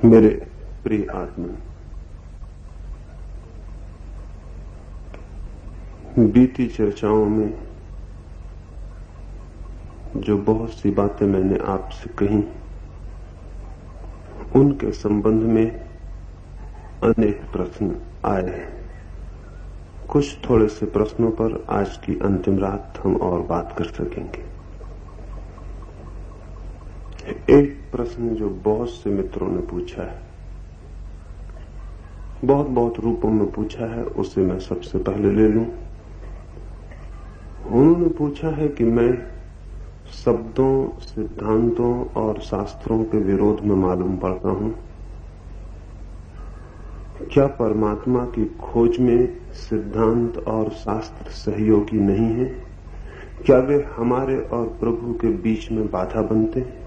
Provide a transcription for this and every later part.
मेरे प्रिय आत्मा, बीती चर्चाओं में जो बहुत सी बातें मैंने आपसे कही, उनके संबंध में अनेक प्रश्न आए हैं। कुछ थोड़े से प्रश्नों पर आज की अंतिम रात हम और बात कर सकेंगे। एक प्रश्न जो बहुत से मित्रों ने पूछा है, बहुत बहुत रूपों में पूछा है, उसे मैं सबसे पहले ले लूं। उन्होंने पूछा है कि मैं शब्दों, सिद्धांतों और शास्त्रों के विरोध में मालूम पड़ता हूं। क्या परमात्मा की खोज में सिद्धांत और शास्त्र सहयोगी नहीं है? क्या वे हमारे और प्रभु के बीच में बाधा बनते हैं?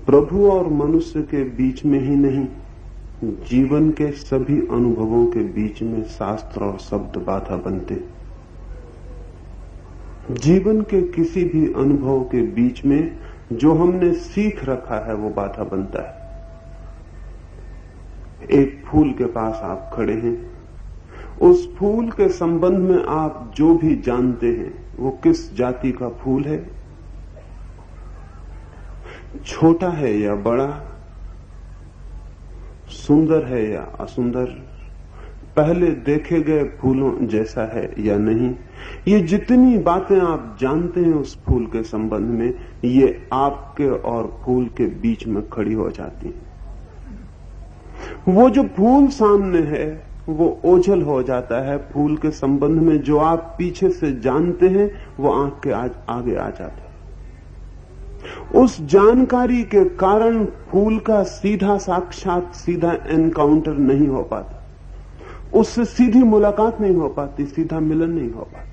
प्रभु और मनुष्य के बीच में ही नहीं, जीवन के सभी अनुभवों के बीच में शास्त्र और शब्द बाधा बनते हैं। जीवन के किसी भी अनुभव के बीच में जो हमने सीख रखा है वो बाधा बनता है। एक फूल के पास आप खड़े हैं, उस फूल के संबंध में आप जो भी जानते हैं वो किस जाति का फूल है, छोटा है या बड़ा, सुंदर है या असुंदर, पहले देखे गए फूलों जैसा है या नहीं, ये जितनी बातें आप जानते हैं उस फूल के संबंध में, ये आपके और फूल के बीच में खड़ी हो जाती हैं। वो जो फूल सामने है वो ओझल हो जाता है फूल के संबंध में। जो आप पीछे से जानते हैं वो आंख के आगे आ जाता है। उस जानकारी के कारण फूल का सीधा एनकाउंटर नहीं हो पाता, उससे सीधी मुलाकात नहीं हो पाती, सीधा मिलन नहीं हो पाता।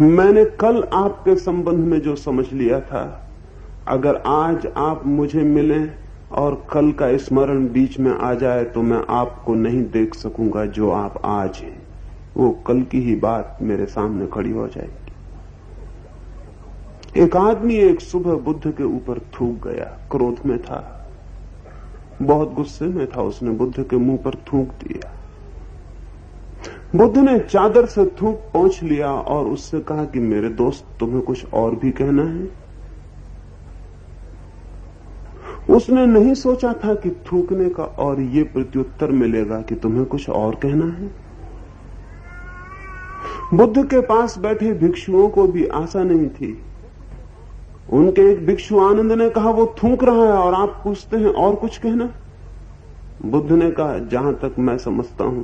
मैंने कल आपके संबंध में जो समझ लिया था, अगर आज आप मुझे मिलें और कल का स्मरण बीच में आ जाए तो मैं आपको नहीं देख सकूंगा जो आप आज हैं। वो कल की ही बात मेरे सामने खड़ी हो जाएगी। एक आदमी एक सुबह बुद्ध के ऊपर थूक गया, क्रोध में था, बहुत गुस्से में था, उसने बुद्ध के मुंह पर थूक दिया। बुद्ध ने चादर से थूक पोंछ लिया और उससे कहा कि मेरे दोस्त, तुम्हें कुछ और भी कहना है? उसने नहीं सोचा था कि थूकने का और ये प्रत्युत्तर मिलेगा कि तुम्हें कुछ और कहना है। बुद्ध के पास बैठे भिक्षुओं को भी आशा नहीं थी। उनके एक भिक्षु आनंद ने कहा, वो थूक रहा है और आप पूछते हैं और कुछ कहना? बुद्ध ने कहा, जहां तक मैं समझता हूं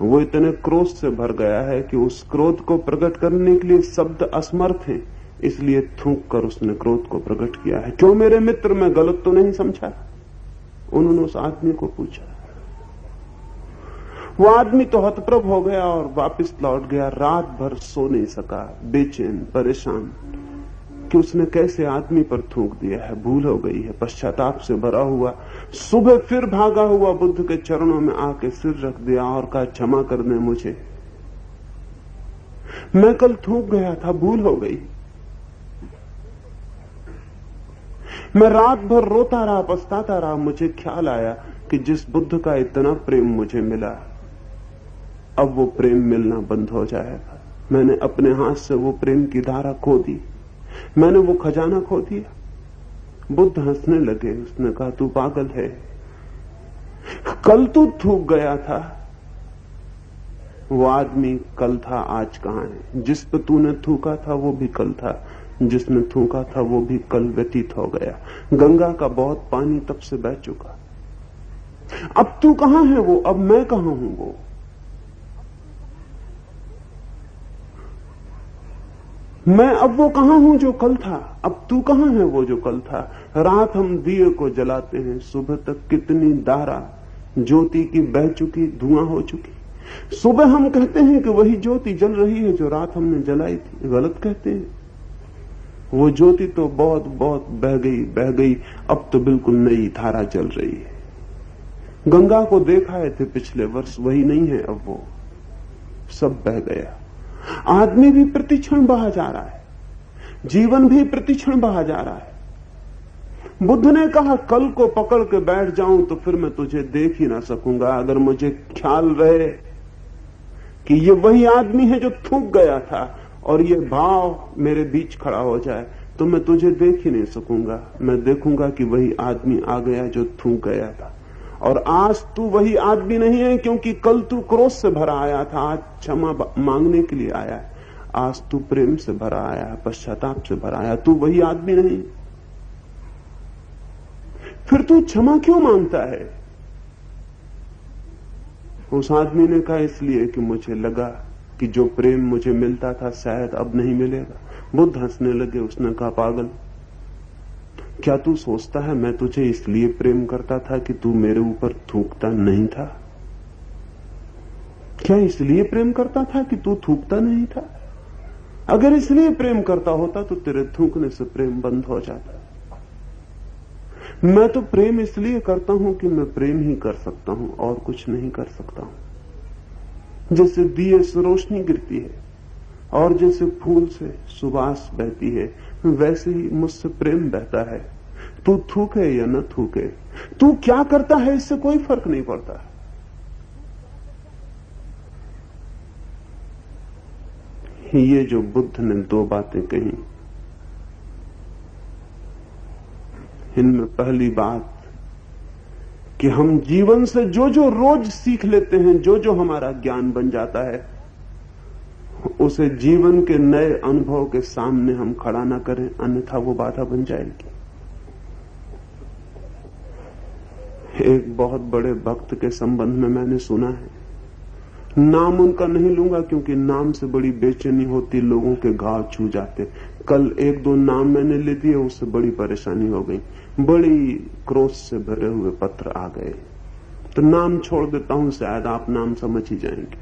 वो इतने क्रोध से भर गया है कि उस क्रोध को प्रकट करने के लिए शब्द असमर्थ हैं, इसलिए थूक कर उसने क्रोध को प्रकट किया है। क्यों मेरे मित्र, मैं गलत तो नहीं समझा? उन्होंने उस आदमी को पूछा। वो आदमी तो हतप्रभ हो गया और वापस लौट गया। रात भर सो नहीं सका, बेचैन, परेशान कि उसने कैसे आदमी पर थूक दिया है। भूल हो गई है, पश्चाताप से भरा हुआ सुबह फिर भागा हुआ बुद्ध के चरणों में आके सिर रख दिया और कहा, क्षमा कर दे मुझे, मैं कल थूक गया था, भूल हो गई। मैं रात भर रोता रहा, पछताता रहा। मुझे ख्याल आया कि जिस बुद्ध का इतना प्रेम मुझे मिला, अब वो प्रेम मिलना बंद हो जाएगा। मैंने अपने हाथ से वो प्रेम की धारा खो दी, मैंने वो खजाना खो दिया। बुद्ध हंसने लगे। उसने कहा, तू पागल है, कल तू थूक गया था, वो आदमी कल था, आज कहां है? जिस पे तूने थूका था वो भी कल था, जिसने थूका था वो भी कल व्यतीत हो गया। गंगा का बहुत पानी तब से बह चुका। अब तू कहां है वो, अब मैं कहां हूं वो? मैं अब वो कहां हूं जो कल था, अब तू कहां है वो जो कल था? रात हम दिए को जलाते हैं, सुबह तक कितनी धारा ज्योति की बह चुकी, धुआं हो चुकी। सुबह हम कहते हैं कि वही ज्योति जल रही है जो रात हमने जलाई थी। गलत कहते हैं। वो ज्योति तो बहुत बहुत बह गई, अब तो बिल्कुल नई धारा जल रही है। गंगा को देखा है थे पिछले वर्ष, वही नहीं है अब, वो सब बह गया। आदमी भी प्रतिक्षण बहा जा रहा है। जीवन भी प्रतिक्षण बहा जा रहा है। बुद्ध ने कहा कल को पकड़ के बैठ जाऊं तो फिर मैं तुझे देख ही ना सकूंगा। अगर मुझे ख्याल रहे कि ये वही आदमी है जो थूक गया था और ये भाव मेरे बीच खड़ा हो जाए तो मैं तुझे देख ही नहीं सकूंगा। मैं देखूंगा कि वही आदमी आ गया जो थूक गया था। और आज तू वही आदमी नहीं है, क्योंकि कल तू क्रोध से भरा आया था, आज क्षमा मांगने के लिए आया है। आज तू प्रेम से भरा आया है, पश्चाताप से भरा आया। तू वही आदमी नहीं। फिर तू क्षमा क्यों मांगता है? उस आदमी ने कहा इसलिए कि मुझे लगा कि जो प्रेम मुझे मिलता था शायद अब नहीं मिलेगा। बुद्ध हंसने लगे। उसने कहा पागल, क्या तू सोचता है मैं तुझे इसलिए प्रेम करता था कि तू मेरे ऊपर थूकता नहीं था? क्या इसलिए प्रेम करता था कि तू थूकता नहीं था? अगर इसलिए प्रेम करता होता तो तेरे थूकने से प्रेम बंद हो जाता। मैं तो प्रेम इसलिए करता हूं कि मैं प्रेम ही कर सकता हूं और कुछ नहीं कर सकता हूं। जैसे दिए से रोशनी गिरती है और जैसे फूल से सुवास बहती है, वैसे ही मुझसे प्रेम बहता है। तू थूके या न थूके, तू क्या करता है इससे कोई फर्क नहीं पड़ता। ये जो बुद्ध ने दो बातें कही, इनमें पहली बात कि हम जीवन से जो जो रोज सीख लेते हैं, जो जो हमारा ज्ञान बन जाता है, उसे जीवन के नए अनुभव के सामने हम खड़ा ना करें, अन्यथा वो बाधा बन जाएगी। एक बहुत बड़े भक्त के संबंध में मैंने सुना है, नाम उनका नहीं लूंगा क्योंकि नाम से बड़ी बेचैनी होती, लोगों के घाव छू जाते। कल एक दो नाम मैंने ले दिए, उससे बड़ी परेशानी हो गई। बड़ी क्रोध से भरे हुए पत्र आ गए, तो नाम छोड़ देता हूं, शायद आप नाम समझ ही जाएंगे।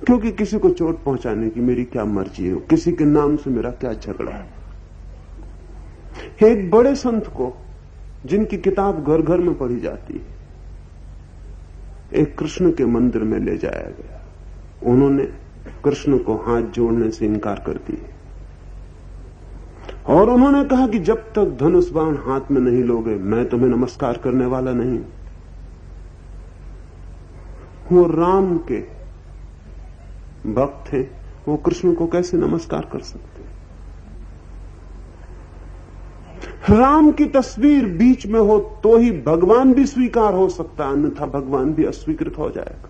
क्योंकि किसी को चोट पहुंचाने की मेरी क्या मर्जी है, किसी के नाम से मेरा क्या झगड़ा है। एक बड़े संत को, जिनकी किताब घर घर में पढ़ी जाती है, एक कृष्ण के मंदिर में ले जाया गया। उन्होंने कृष्ण को हाथ जोड़ने से इनकार कर दिया और उन्होंने कहा कि जब तक धनुष बाण हाथ में नहीं लोगे मैं तुम्हें नमस्कार करने वाला नहीं। वो राम के भक्त थे, वो कृष्ण को कैसे नमस्कार कर सकते? राम की तस्वीर बीच में हो तो ही भगवान भी स्वीकार हो सकता, अन्यथा भगवान भी अस्वीकृत हो जाएगा।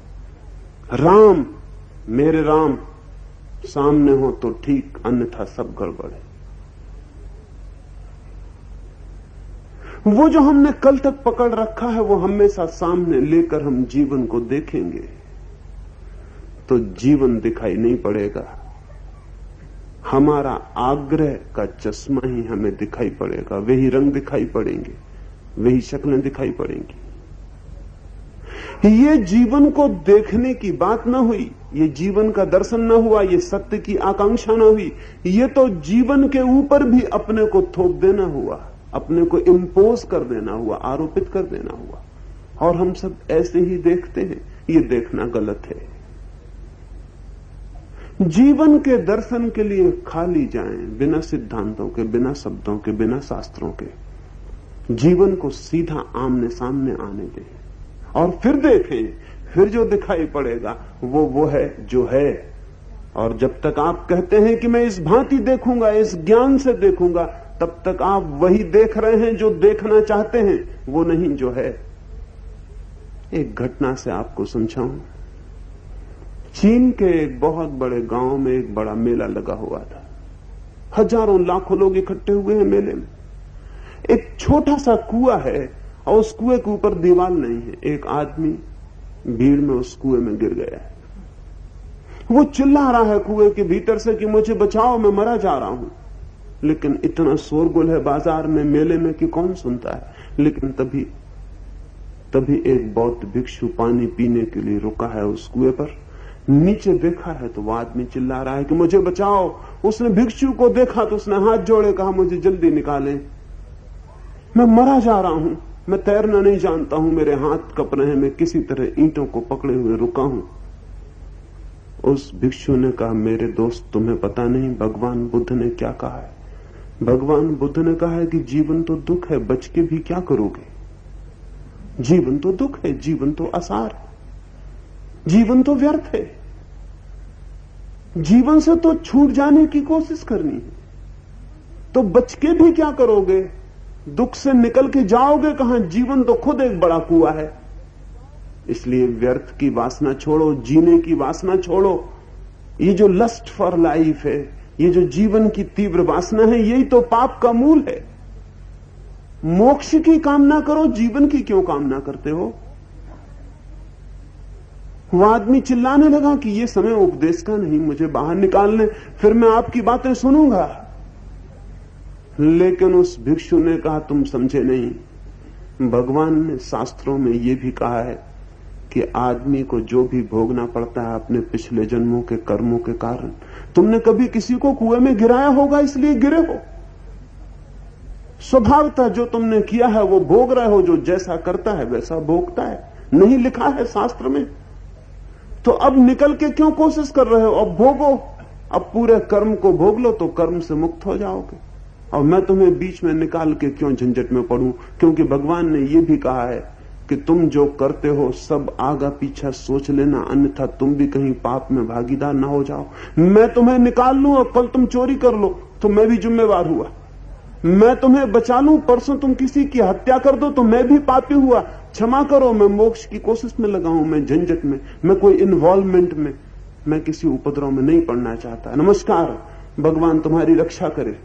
राम, मेरे राम सामने हो तो ठीक, अन्यथा सब गड़बड़ है। वो जो हमने कल तक पकड़ रखा है, वो हमेशा सामने लेकर हम जीवन को देखेंगे तो जीवन दिखाई नहीं पड़ेगा। हमारा आग्रह का चश्मा ही हमें दिखाई पड़ेगा, वही रंग दिखाई पड़ेंगे, वही शक्लें दिखाई पड़ेंगी। ये जीवन को देखने की बात ना हुई, ये जीवन का दर्शन ना हुआ, ये सत्य की आकांक्षा ना हुई, ये तो जीवन के ऊपर भी अपने को थोप देना हुआ, अपने को इंपोज कर देना हुआ, आरोपित कर देना हुआ। और हम सब ऐसे ही देखते हैं। ये देखना गलत है। जीवन के दर्शन के लिए खाली जाएं, बिना सिद्धांतों के, बिना शब्दों के, बिना शास्त्रों के। जीवन को सीधा आमने सामने आने दें और फिर देखें। फिर जो दिखाई पड़ेगा वो है जो है। और जब तक आप कहते हैं कि मैं इस भांति देखूंगा, इस ज्ञान से देखूंगा, तब तक आप वही देख रहे हैं जो देखना चाहते हैं, वो नहीं जो है। एक घटना से आपको समझाऊं। चीन के एक बहुत बड़े गांव में एक बड़ा मेला लगा हुआ था। हजारों लाखों लोग इकट्ठे हुए हैं मेले में। एक छोटा सा कुआं है और उस कुएं के ऊपर दीवार नहीं है। एक आदमी भीड़ में उस कुएं में गिर गया है। वो चिल्ला रहा है कुएं के भीतर से कि मुझे बचाओ, मैं मरा जा रहा हूं। लेकिन इतना शोरगुल है बाजार में, मेले में, कि कौन सुनता है। लेकिन तभी एक बौद्ध भिक्षु पानी पीने के लिए रुका है उस कुएं पर। नीचे देखा है तो वो आदमी चिल्ला रहा है कि मुझे बचाओ। उसने भिक्षु को देखा तो उसने हाथ जोड़े, कहा मुझे जल्दी निकालें, मैं मरा जा रहा हूं, मैं तैरना नहीं जानता हूं, मेरे हाथ कप रहे हैं, मैं किसी तरह ईंटों को पकड़े हुए रुका हूं। उस भिक्षु ने कहा, मेरे दोस्त तुम्हें पता नहीं भगवान बुद्ध ने क्या कहा है। भगवान बुद्ध ने कहा है कि जीवन तो दुख है, बच के भी क्या करोगे। जीवन तो दुख है, जीवन तो आसार है, जीवन तो व्यर्थ है। जीवन से तो छूट जाने की कोशिश करनी है, तो बच के भी क्या करोगे। दुख से निकल के जाओगे कहां। जीवन तो खुद एक बड़ा कुआं है। इसलिए व्यर्थ की वासना छोड़ो, जीने की वासना छोड़ो। ये जो लस्ट फॉर लाइफ है, ये जो जीवन की तीव्र वासना है, यही तो पाप का मूल है। मोक्ष की कामना करो, जीवन की क्यों कामना करते हो। वो आदमी चिल्लाने लगा कि ये समय उपदेश का नहीं, मुझे बाहर निकालने, फिर मैं आपकी बातें सुनूंगा। लेकिन उस भिक्षु ने कहा, तुम समझे नहीं, भगवान ने शास्त्रों में यह भी कहा है कि आदमी को जो भी भोगना पड़ता है अपने पिछले जन्मों के कर्मों के कारण। तुमने कभी किसी को कुएं में गिराया होगा इसलिए गिरे हो। स्वभावतः जो तुमने किया है वो भोग रहे हो, जो जैसा करता है वैसा भोगता है। नहीं लिखा है शास्त्र में? तो अब निकल के क्यों कोशिश कर रहे हो। अब भोगो, अब पूरे कर्म को भोग लो तो कर्म से मुक्त हो जाओगे। और मैं तुम्हें बीच में निकाल के क्यों झंझट में पड़ूं, क्योंकि भगवान ने यह भी कहा है कि तुम जो करते हो सब आगा पीछा सोच लेना, अन्यथा तुम भी कहीं पाप में भागीदार ना हो जाओ। मैं तुम्हें निकाल लूं और कल तुम चोरी कर लो तो मैं भी जिम्मेवार हुआ। मैं तुम्हें बचा लूं, परसों तुम किसी की हत्या कर दो तो मैं भी पापी हुआ। क्षमा करो, मैं मोक्ष की कोशिश में लगा हूं, मैं झंझट में, मैं कोई इन्वॉल्वमेंट में, मैं किसी उपद्रव में नहीं पड़ना चाहता। नमस्कार, भगवान तुम्हारी रक्षा करे।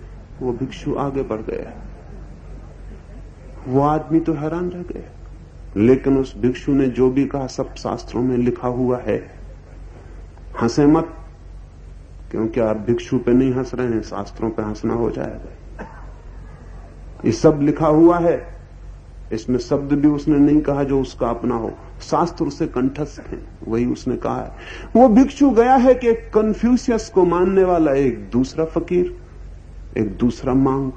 वो भिक्षु आगे बढ़ गया। वो आदमी तो हैरान रह गया, लेकिन उस भिक्षु ने जो भी कहा सब शास्त्रों में लिखा हुआ है। हंसे मत, क्योंकि आप भिक्षु पे नहीं हंस रहे हैं, शास्त्रों पे हंसना हो जाएगा। ये सब लिखा हुआ है, इसमें शब्द भी उसने नहीं कहा जो उसका अपना हो, शास्त्र उसे कंठस्थ है, वही उसने कहा है। वो भिक्षु गया है कि एक कन्फ्यूशियस को मानने वाला एक दूसरा फकीर, एक दूसरा मांग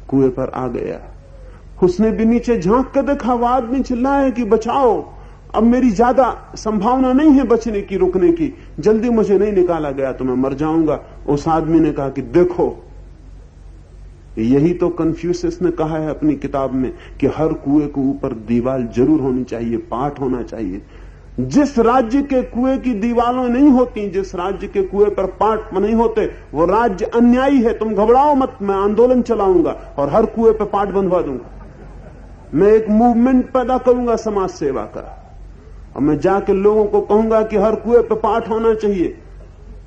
कुएं पर आ गया। उसने भी नीचे झांक कर देखा, वो आदमी चिल्लाया कि बचाओ, अब मेरी ज्यादा संभावना नहीं है बचने की, रुकने की, जल्दी मुझे नहीं निकाला गया तो मैं मर जाऊंगा। उस आदमी ने कहा कि देखो, यही तो कन्फ्यूशियस ने कहा है अपनी किताब में कि हर कुएं के ऊपर दीवार जरूर होनी चाहिए, पाठ होना चाहिए। जिस राज्य के कुएं की दीवारों नहीं होती, जिस राज्य के कुएं पर पाठ नहीं होते, वो राज्य अन्यायी है। तुम घबराओ मत, मैं आंदोलन चलाऊंगा और हर कुएं पर पाठ बंधवा दूंगा। मैं एक मूवमेंट पैदा करूंगा समाज सेवा का, और मैं जाके लोगों को कहूंगा कि हर कुएं पर पाठ होना चाहिए।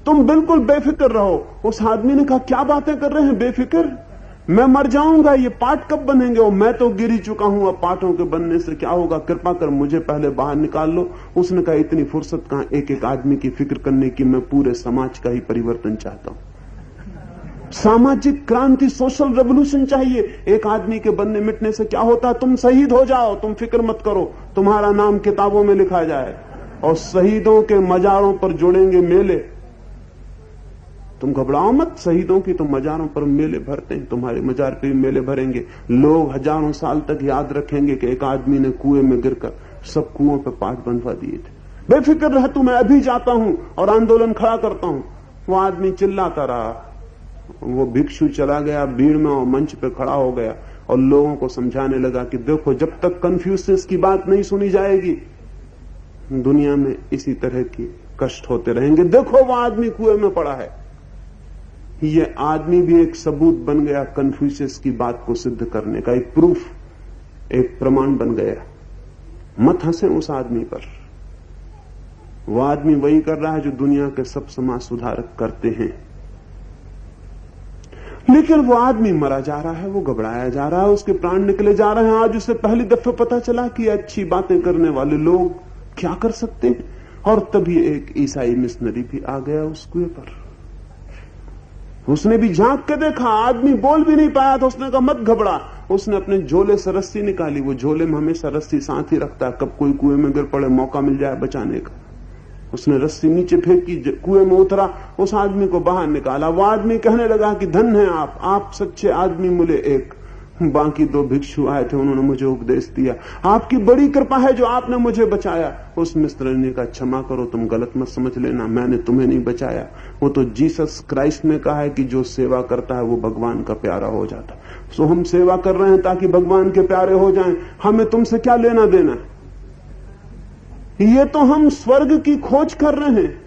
तुम बिल्कुल बेफिक्र रहो। उस आदमी ने कहा, क्या बातें कर रहे हैं बेफिक्र, मैं मर जाऊंगा, ये पाठ कब बनेंगे। और मैं तो गिर ही चुका हूं, अब पाठों के बनने से क्या होगा, कृपा कर मुझे पहले बाहर निकाल लो। उसने कहा, इतनी फुर्सत कहां एक एक आदमी की फिक्र करने की, मैं पूरे समाज का ही परिवर्तन चाहता हूं। सामाजिक क्रांति, सोशल रेवोल्यूशन चाहिए। एक आदमी के बनने मिटने से क्या होता है, तुम शहीद हो जाओ, तुम फिक्र मत करो, तुम्हारा नाम किताबों में लिखा जाए और शहीदों के मजारों पर जुड़ेंगे मेले। तुम घबराओ मत, शहीदों की तो मजारों पर मेले भरते हैं, तुम्हारे मजार पे भी मेले भरेंगे। लोग हजारों साल तक याद रखेंगे कि एक आदमी ने कुएं में गिरकर सब कुओं पे पाठ बंधवा दिए थे। बेफिक्र रह तू, मैं अभी जाता हूं और आंदोलन खड़ा करता हूं। वो आदमी चिल्लाता रहा। वो भिक्षु चला गया भीड़ में और मंच पे खड़ा हो गया और लोगों को समझाने लगा कि देखो, जब तक कन्फ्यूशियस की बात नहीं सुनी जाएगी, दुनिया में इसी तरह की कष्ट होते रहेंगे। देखो, वो आदमी कुएं में पड़ा है। ये आदमी भी एक सबूत बन गया कन्फ्यूशियस की बात को सिद्ध करने का, एक प्रूफ, एक प्रमाण बन गया। मत हंसे उस आदमी पर। वो आदमी वही कर रहा है जो दुनिया के सब समाज सुधारक करते हैं। लेकिन वो आदमी मरा जा रहा है, वो घबराया जा रहा है, उसके प्राण निकले जा रहे हैं। आज उसे पहली दफे पता चला कि अच्छी बातें करने वाले लोग क्या कर सकते हैं। और तभी एक ईसाई मिशनरी भी आ गया उस कुएं पर। उसने भी झांक के देखा, आदमी बोल भी नहीं पाया था। उसने कहा, मत घबरा। उसने अपने झोले से रस्सी निकाली। वो झोले में हमेशा रस्सी साथ ही रखता है, कब कोई कुएं में गिर पड़े, मौका मिल जाए बचाने का। उसने रस्सी नीचे फेंकी, कुएं में उतरा, उस आदमी को बाहर निकाला। वो आदमी कहने लगा कि धन है आप सच्चे आदमी मिले एक। बाकी 2 भिक्षु आए थे, उन्होंने मुझे उपदेश दिया। आपकी बड़ी कृपा है जो आपने मुझे बचाया। उस मिस्र ने कहा, क्षमा करो, तुम गलत मत समझ लेना, मैंने तुम्हें नहीं बचाया। वो तो जीसस क्राइस्ट ने कहा है कि जो सेवा करता है वो भगवान का प्यारा हो जाता। सो हम सेवा कर रहे हैं ताकि भगवान के प्यारे हो जाएं। हमें तुमसे क्या लेना देना? ये तो हम स्वर्ग की खोज कर रहे हैं,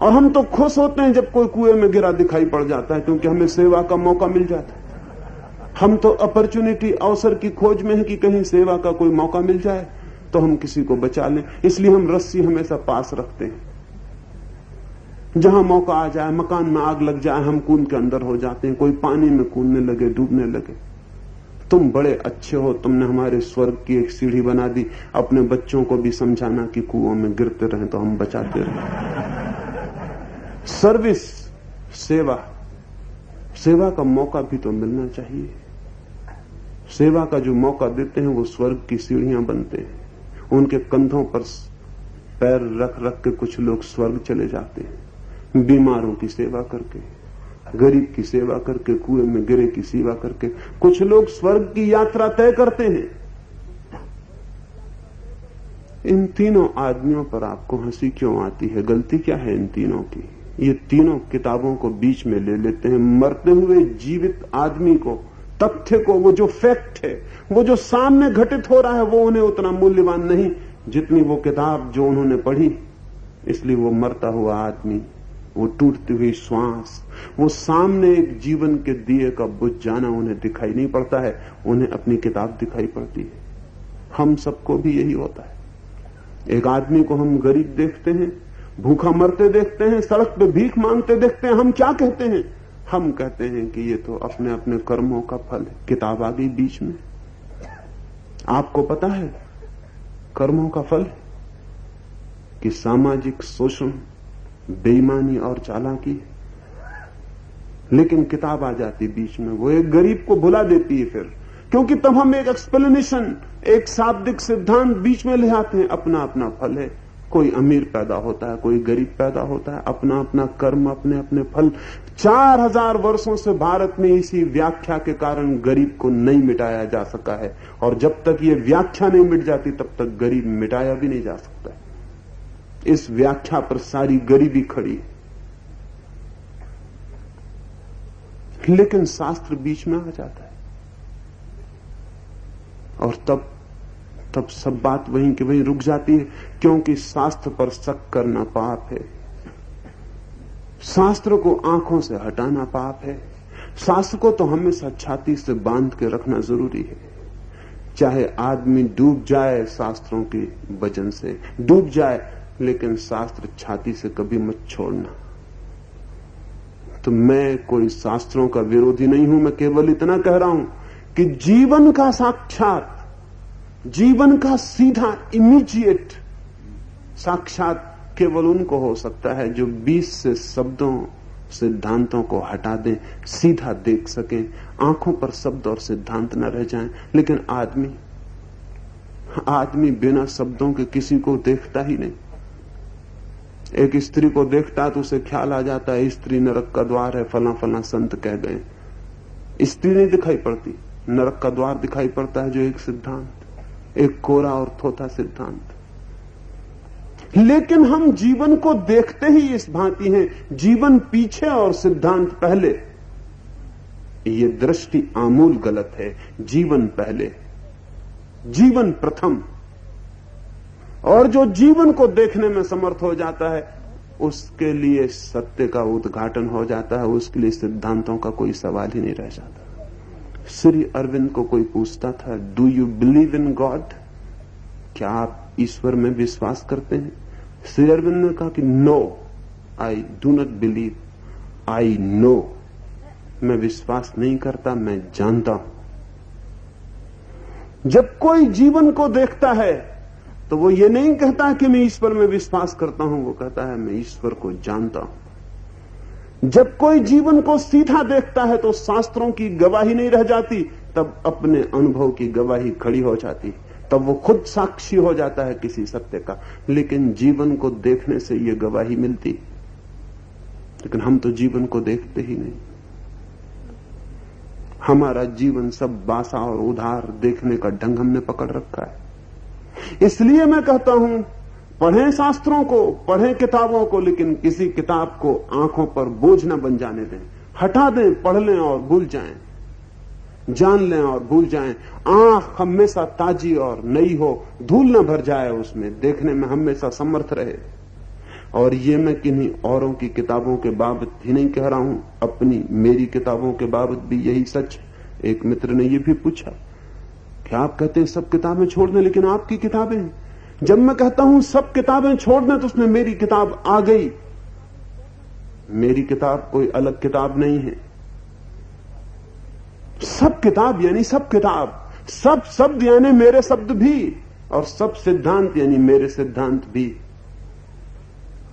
और हम तो खुश होते हैं जब कोई कुएं में गिरा दिखाई पड़ जाता है, क्योंकि हमें सेवा का मौका मिल जाता है। हम तो अपॉर्चुनिटी, अवसर की खोज में है कि कहीं सेवा का कोई मौका मिल जाए तो हम किसी को बचा लें। इसलिए हम रस्सी हमेशा पास रखते हैं। जहां मौका आ जाए, मकान में आग लग जाए, हम कूद के अंदर हो जाते हैं। कोई पानी में कूदने लगे, डूबने लगे। तुम बड़े अच्छे हो, तुमने हमारे स्वर्ग की एक सीढ़ी बना दी। अपने बच्चों को भी समझाना कि कुओं में गिरते रहे तो हम बचाते रहे। सर्विस, सेवा, सेवा का मौका भी तो मिलना चाहिए। सेवा का जो मौका देते हैं वो स्वर्ग की सीढ़ियां बनते हैं। उनके कंधों पर पैर रख रख के कुछ लोग स्वर्ग चले जाते हैं, बीमारों की सेवा करके, गरीब की सेवा करके, कुएं में गिरे की सेवा करके। कुछ लोग स्वर्ग की यात्रा तय करते हैं। इन तीनों आदमियों पर आपको हंसी क्यों आती है? गलती क्या है इन तीनों की? ये तीनों किताबों को बीच में ले लेते हैं। मरते हुए जीवित आदमी को, तथ्य को, वो जो फैक्ट है, वो जो सामने घटित हो रहा है, वो उन्हें उतना मूल्यवान नहीं जितनी वो किताब जो उन्होंने पढ़ी। इसलिए वो मरता हुआ आदमी, वो टूटती हुई श्वास, वो सामने एक जीवन के दिए का बुझ जाना उन्हें दिखाई नहीं पड़ता है, उन्हें अपनी किताब दिखाई पड़ती है। हम सबको भी यही होता है। एक आदमी को हम गरीब देखते हैं, भूखा मरते देखते हैं, सड़क पे भीख मांगते देखते हैं। हम क्या कहते हैं? हम कहते हैं कि ये तो अपने अपने कर्मों का फल है। किताब आ गई बीच में। आपको पता है कर्मों का फल कि सामाजिक शोषण, बेईमानी और चालाकी। लेकिन किताब आ जाती बीच में, वो एक गरीब को भुला देती है फिर, क्योंकि तब हम एक एक्सप्लेनेशन, एक शाब्दिक सिद्धांत बीच में ले आते हैं। अपना अपना फल है। कोई अमीर पैदा होता है, कोई गरीब पैदा होता है, अपना अपना कर्म, अपने अपने फल। 4000 वर्षों से भारत में इसी व्याख्या के कारण गरीब को नहीं मिटाया जा सका है, और जब तक ये व्याख्या नहीं मिट जाती तब तक गरीब मिटाया भी नहीं जा सकता है। इस व्याख्या पर सारी गरीबी खड़ी है। लेकिन शास्त्र बीच में आ जाता है, और तब सब बात वहीं की वहीं रुक जाती है, क्योंकि शास्त्र पर शक करना पाप है। शास्त्र को आंखों से हटाना पाप है। शास्त्र को तो हमेशा छाती से बांध के रखना जरूरी है। चाहे आदमी डूब जाए, शास्त्रों के वजन से डूब जाए, लेकिन शास्त्र छाती से कभी मत छोड़ना। तो मैं कोई शास्त्रों का विरोधी नहीं हूं, मैं केवल इतना कह रहा हूं कि जीवन का साक्षात, जीवन का सीधा इमीडिएट साक्षात केवल उनको हो सकता है जो बीच से शब्दों, सिद्धांतों को हटा दें, सीधा देख सकें, आंखों पर शब्द और सिद्धांत न रह जाएं। लेकिन आदमी बिना शब्दों के किसी को देखता ही नहीं। एक स्त्री को देखता तो उसे ख्याल आ जाता है स्त्री नरक का द्वार है, फला फला संत कह गए। स्त्री नहीं दिखाई पड़ती, नरक का द्वार दिखाई पड़ता है, जो एक सिद्धांत, एक कोरा और थोथा सिद्धांत। लेकिन हम जीवन को देखते ही इस भांति हैं, जीवन पीछे और सिद्धांत पहले। ये दृष्टि आमूल गलत है। जीवन पहले, जीवन प्रथम। और जो जीवन को देखने में समर्थ हो जाता है उसके लिए सत्य का उद्घाटन हो जाता है, उसके लिए सिद्धांतों का कोई सवाल ही नहीं रह जाता। श्री अरविंद को कोई पूछता था, do you believe in God? क्या आप ईश्वर में विश्वास करते हैं? श्री अरविंद ने कहा कि no, I do not believe, I know. मैं विश्वास नहीं करता, मैं जानता हूं। जब कोई जीवन को देखता है तो वो ये नहीं कहता कि मैं ईश्वर में विश्वास करता हूं, वो कहता है मैं ईश्वर को जानता हूं। जब कोई जीवन को सीधा देखता है तो शास्त्रों की गवाही नहीं रह जाती, तब अपने अनुभव की गवाही खड़ी हो जाती, तब वो खुद साक्षी हो जाता है किसी सत्य का। लेकिन जीवन को देखने से ये गवाही मिलती, लेकिन हम तो जीवन को देखते ही नहीं। हमारा जीवन सब बासा और उधार देखने का ढंग हमने पकड़ रखा है। इसलिए मैं कहता हूं, पढ़ें शास्त्रों को, पढ़ें किताबों को, लेकिन किसी किताब को आंखों पर बोझ न बन जाने दें। हटा दें, पढ़ लें और भूल जाएं, जान लें और भूल जाएं। आंख हमेशा ताजी और नई हो, धूल न भर जाए उसमें, देखने में हमेशा समर्थ रहे। और ये मैं किन्हीं औरों की किताबों के बाबत ही नहीं कह रहा हूं, अपनी मेरी किताबों के बाबत भी यही सच है। एक मित्र ने यह भी पूछा कि आप कहते हैं सब किताबें छोड़ दें, लेकिन आपकी किताबें हैं। जब मैं कहता हूं सब किताबें छोड़ दें, तो उसमें मेरी किताब आ गई। मेरी किताब कोई अलग किताब नहीं है। सब किताब यानी सब किताब, सब शब्द यानी मेरे शब्द भी, और सब सिद्धांत यानी मेरे सिद्धांत भी।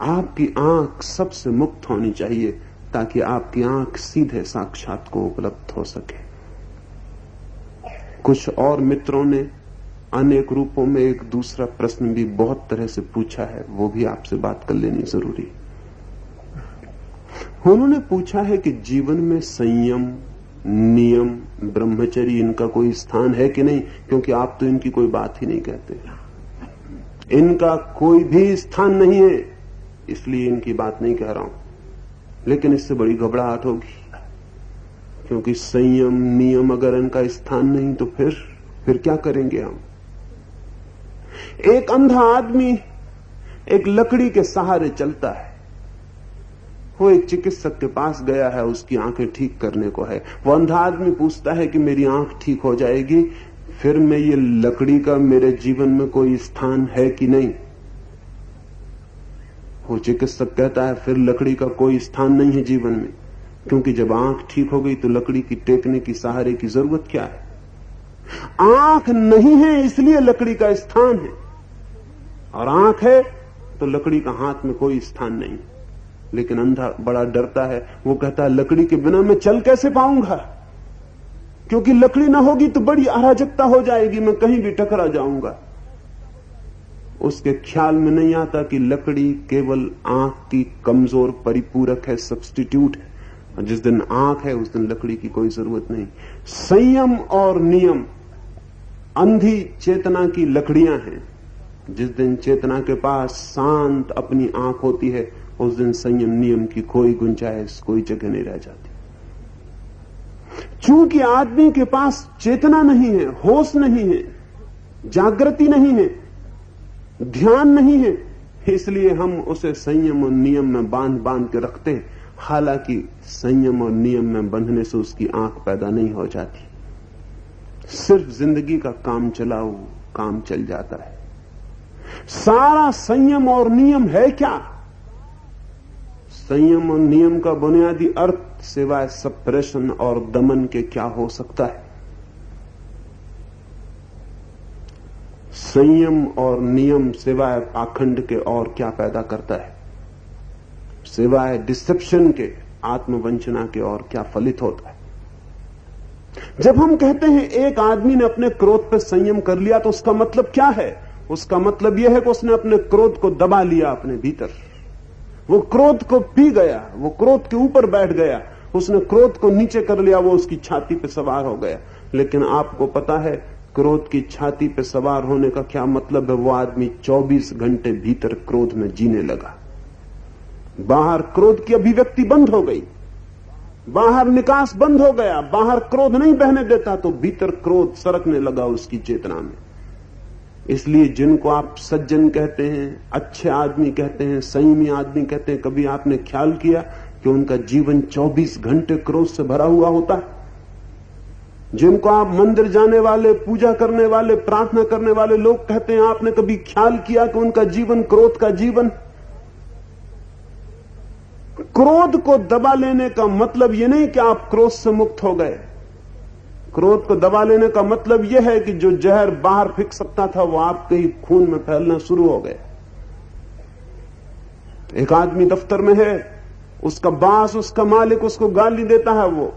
आपकी आंख सबसे मुक्त होनी चाहिए, ताकि आपकी आंख सीधे साक्षात को उपलब्ध हो सके। कुछ और मित्रों ने अनेक रूपों में एक दूसरा प्रश्न भी बहुत तरह से पूछा है, वो भी आपसे बात कर लेनी जरूरी। उन्होंने पूछा है कि जीवन में संयम, नियम, ब्रह्मचर्य, इनका कोई स्थान है कि नहीं, क्योंकि आप तो इनकी कोई बात ही नहीं कहते। इनका कोई भी स्थान नहीं है, इसलिए इनकी बात नहीं कह रहा हूं। लेकिन इससे बड़ी घबराहट होगी, क्योंकि संयम, नियम अगर इनका स्थान नहीं, तो फिर क्या करेंगे हम? एक अंधा आदमी एक लकड़ी के सहारे चलता है। वो एक चिकित्सक के पास गया है, उसकी आंखें ठीक करने को है। वो अंधा आदमी पूछता है कि मेरी आंख ठीक हो जाएगी, फिर मैं ये लकड़ी का मेरे जीवन में कोई स्थान है कि नहीं? वो चिकित्सक कहता है फिर लकड़ी का कोई स्थान नहीं है जीवन में, क्योंकि जब आंख ठीक हो गई तो लकड़ी की टेकने की, सहारे की जरूरत क्या है? आंख नहीं है इसलिए लकड़ी का स्थान है, और आंख है तो लकड़ी का हाथ में कोई स्थान नहीं। लेकिन अंधा बड़ा डरता है, वो कहता है लकड़ी के बिना मैं चल कैसे पाऊंगा, क्योंकि लकड़ी ना होगी तो बड़ी अराजकता हो जाएगी, मैं कहीं भी टकरा जाऊंगा। उसके ख्याल में नहीं आता कि लकड़ी केवल आंख की कमजोर परिपूरक है, सब्स्टिट्यूट है, और जिस दिन आंख है उस दिन लकड़ी की कोई जरूरत नहीं। संयम और नियम अंधी चेतना की लकड़ियां हैं। जिस दिन चेतना के पास शांत अपनी आंख होती है, उस दिन संयम नियम की कोई गुंजाइश, कोई जगह नहीं रह जाती। चूंकि आदमी के पास चेतना नहीं है, होश नहीं है, जागृति नहीं है, ध्यान नहीं है, इसलिए हम उसे संयम और नियम में बांध बांध के रखते हैं। हालांकि संयम और नियम में बंधने से उसकी आंख पैदा नहीं हो जाती, सिर्फ जिंदगी का काम चलाओ, काम चल जाता है। सारा संयम और नियम है क्या? संयम और नियम का बुनियादी अर्थ सिवाय सप्रेशन और दमन के क्या हो सकता है? संयम और नियम सिवाय पाखंड के और क्या पैदा करता है? सिवाय डिसेप्शन के, आत्मवंचना के और क्या फलित होता है? जब हम कहते हैं एक आदमी ने अपने क्रोध पर संयम कर लिया, तो उसका मतलब क्या है? उसका मतलब यह है कि उसने अपने क्रोध को दबा लिया अपने भीतर। वो क्रोध को पी गया, वो क्रोध के ऊपर बैठ गया, उसने क्रोध को नीचे कर लिया, वो उसकी छाती पे सवार हो गया। लेकिन आपको पता है क्रोध की छाती पे सवार होने का क्या मतलब है? वो आदमी 24 घंटे भीतर क्रोध में जीने लगा। बाहर क्रोध की अभिव्यक्ति बंद हो गई, बाहर निकास बंद हो गया, बाहर क्रोध नहीं बहने देता, तो भीतर क्रोध सरकने लगा उसकी चेतना में। इसलिए जिनको आप सज्जन कहते हैं, अच्छे आदमी कहते हैं, संयमी आदमी कहते हैं, कभी आपने ख्याल किया कि उनका जीवन 24 घंटे क्रोध से भरा हुआ होता है? जिनको आप मंदिर जाने वाले, पूजा करने वाले, प्रार्थना करने वाले लोग कहते हैं, आपने कभी ख्याल किया कि उनका जीवन क्रोध का जीवन? क्रोध को दबा लेने का मतलब यह नहीं कि आप क्रोध से मुक्त हो गए। क्रोध को दबा लेने का मतलब यह है कि जो जहर बाहर फेंक सकता था वो आपके ही खून में फैलना शुरू हो गया। एक आदमी दफ्तर में है, उसका बास, उसका मालिक उसको गाली देता है, वो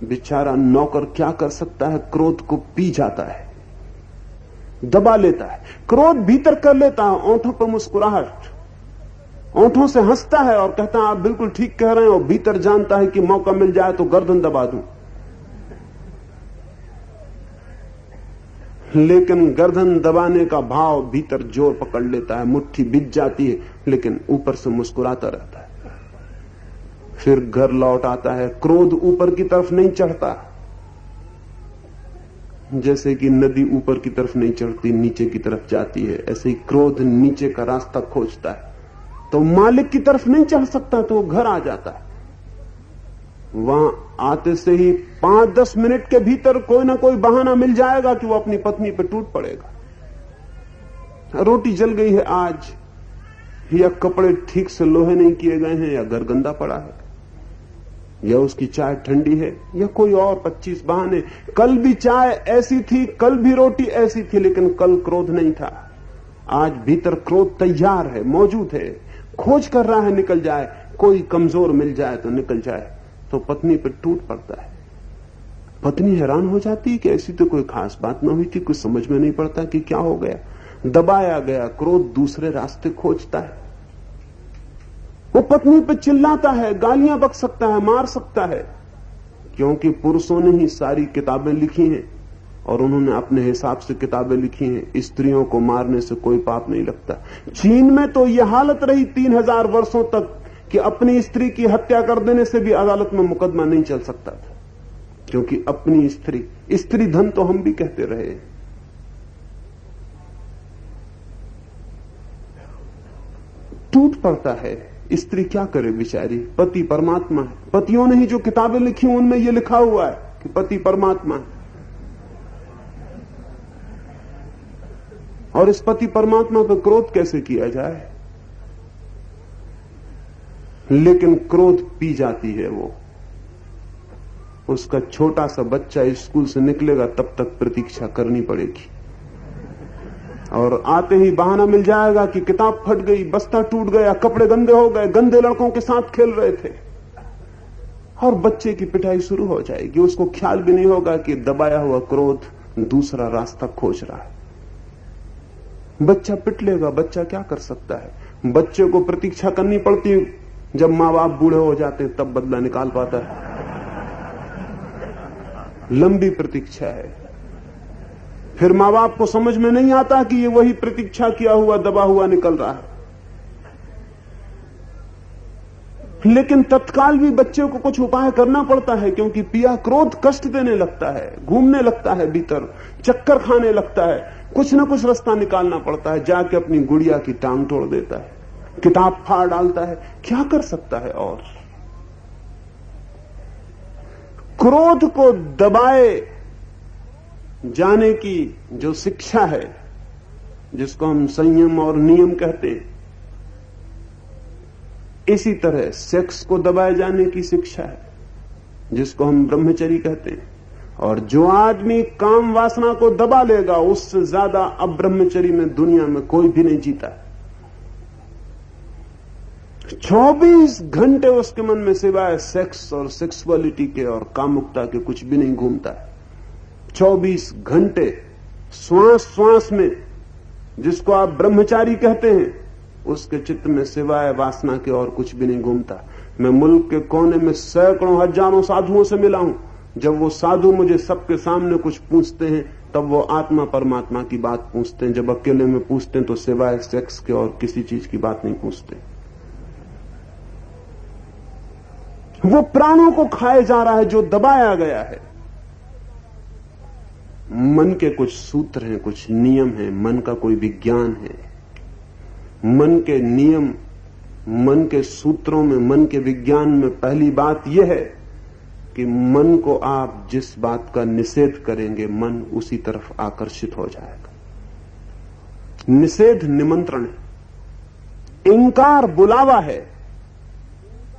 बेचारा नौकर क्या कर सकता है? क्रोध को पी जाता है, दबा लेता है, क्रोध भीतर कर लेता है। ओंठों पर मुस्कुराहट, ओंठों से हंसता है और कहता है आप बिल्कुल ठीक कह रहे हैं, और भीतर जानता है कि मौका मिल जाए तो गर्दन दबा दूं। लेकिन गर्दन दबाने का भाव भीतर जोर पकड़ लेता है, मुट्ठी बिछ जाती है, लेकिन ऊपर से मुस्कुराता रहता है। फिर घर लौट आता है। क्रोध ऊपर की तरफ नहीं चढ़ता, जैसे कि नदी ऊपर की तरफ नहीं चढ़ती, नीचे की तरफ जाती है, ऐसे ही क्रोध नीचे का रास्ता खोजता है। तो मालिक की तरफ नहीं चढ़ सकता, तो वो घर आ जाता है। वहां आते से ही 5-10 मिनट के भीतर कोई ना कोई बहाना मिल जाएगा कि वो अपनी पत्नी पर टूट पड़ेगा। रोटी जल गई है आज, या कपड़े ठीक से लोहे नहीं किए गए हैं, या घर गंदा पड़ा है, या उसकी चाय ठंडी है, या कोई और 25 बहाने। कल भी चाय ऐसी थी, कल भी रोटी ऐसी थी, लेकिन कल क्रोध नहीं था। आज भीतर क्रोध तैयार है, मौजूद है, खोज कर रहा है निकल जाए। कोई कमजोर मिल जाए तो निकल जाए, तो पत्नी पर टूट पड़ता है। पत्नी हैरान हो जाती है कि ऐसी तो कोई खास बात ना हुई थी, कुछ समझ में नहीं पड़ता कि क्या हो गया। दबाया गया क्रोध दूसरे रास्ते खोजता है। वो पत्नी पे चिल्लाता है, गालियां बक सकता है, मार सकता है, क्योंकि पुरुषों ने ही सारी किताबें लिखी हैं और उन्होंने अपने हिसाब से किताबें लिखी हैं। स्त्रियों को मारने से कोई पाप नहीं लगता। चीन में तो यह हालत रही 3000 वर्षों तक कि अपनी स्त्री की हत्या कर देने से भी अदालत में मुकदमा नहीं चल सकता था, क्योंकि अपनी स्त्री धन तो हम भी कहते रहे। टूट पड़ता है। स्त्री क्या करे बेचारी, पति परमात्मा है। पतियों ने ही जो किताबें लिखी उनमें यह लिखा हुआ है कि पति परमात्मा है, और इस पति परमात्मा पर क्रोध कैसे किया जाए। लेकिन क्रोध पी जाती है वो। उसका छोटा सा बच्चा स्कूल से निकलेगा तब तक प्रतीक्षा करनी पड़ेगी, और आते ही बहाना मिल जाएगा कि किताब फट गई, बस्ता टूट गया, कपड़े गंदे हो गए, गंदे लड़कों के साथ खेल रहे थे, और बच्चे की पिटाई शुरू हो जाएगी। उसको ख्याल भी नहीं होगा कि दबाया हुआ क्रोध दूसरा रास्ता खोज रहा है। बच्चा पिट लेगा, बच्चा क्या कर सकता है। बच्चे को प्रतीक्षा करनी पड़ती है, जब मां बाप बूढ़े हो जाते हैं तब बदला निकाल पाता है। लंबी प्रतीक्षा है। फिर मां बाप को समझ में नहीं आता कि ये वही प्रतीक्षा किया हुआ दबा हुआ निकल रहा है। लेकिन तत्काल भी बच्चे को कुछ उपाय करना पड़ता है, क्योंकि पिया क्रोध कष्ट देने लगता है, घूमने लगता है, भीतर चक्कर खाने लगता है। कुछ ना कुछ रास्ता निकालना पड़ता है। जाके अपनी गुड़िया की टांग तोड़ देता है, किताब फाड़ डालता है, क्या कर सकता है। और क्रोध को दबाए जाने की जो शिक्षा है, जिसको हम संयम और नियम कहते हैं, इसी तरह सेक्स को दबाए जाने की शिक्षा है, जिसको हम ब्रह्मचर्य कहते हैं। और जो आदमी काम वासना को दबा लेगा, उससे ज्यादा अब ब्रह्मचर्य में दुनिया में कोई भी नहीं जीता। 24 घंटे उसके मन में सिवाय सेक्स और सेक्सुअलिटी के और कामुकता के कुछ भी नहीं घूमता है। 24 घंटे श्वास श्वास में, जिसको आप ब्रह्मचारी कहते हैं, उसके चित्त में सिवाय वासना के और कुछ भी नहीं घूमता। मैं मुल्क के कोने में सैकड़ों हजारों साधुओं से मिला हूं। जब वो साधु मुझे सबके सामने कुछ पूछते हैं, तब वो आत्मा परमात्मा की बात पूछते हैं। जब अकेले में पूछते हैं तो सिवाय सेक्स के और किसी चीज की बात नहीं पूछते। वो प्राणों को खाए जा रहा है जो दबाया गया है। मन के कुछ सूत्र हैं, कुछ नियम हैं, मन का कोई विज्ञान है। मन के नियम, मन के सूत्रों में, मन के विज्ञान में पहली बात यह है कि मन को आप जिस बात का निषेध करेंगे, मन उसी तरफ आकर्षित हो जाएगा। निषेध निमंत्रण है, इंकार बुलावा है।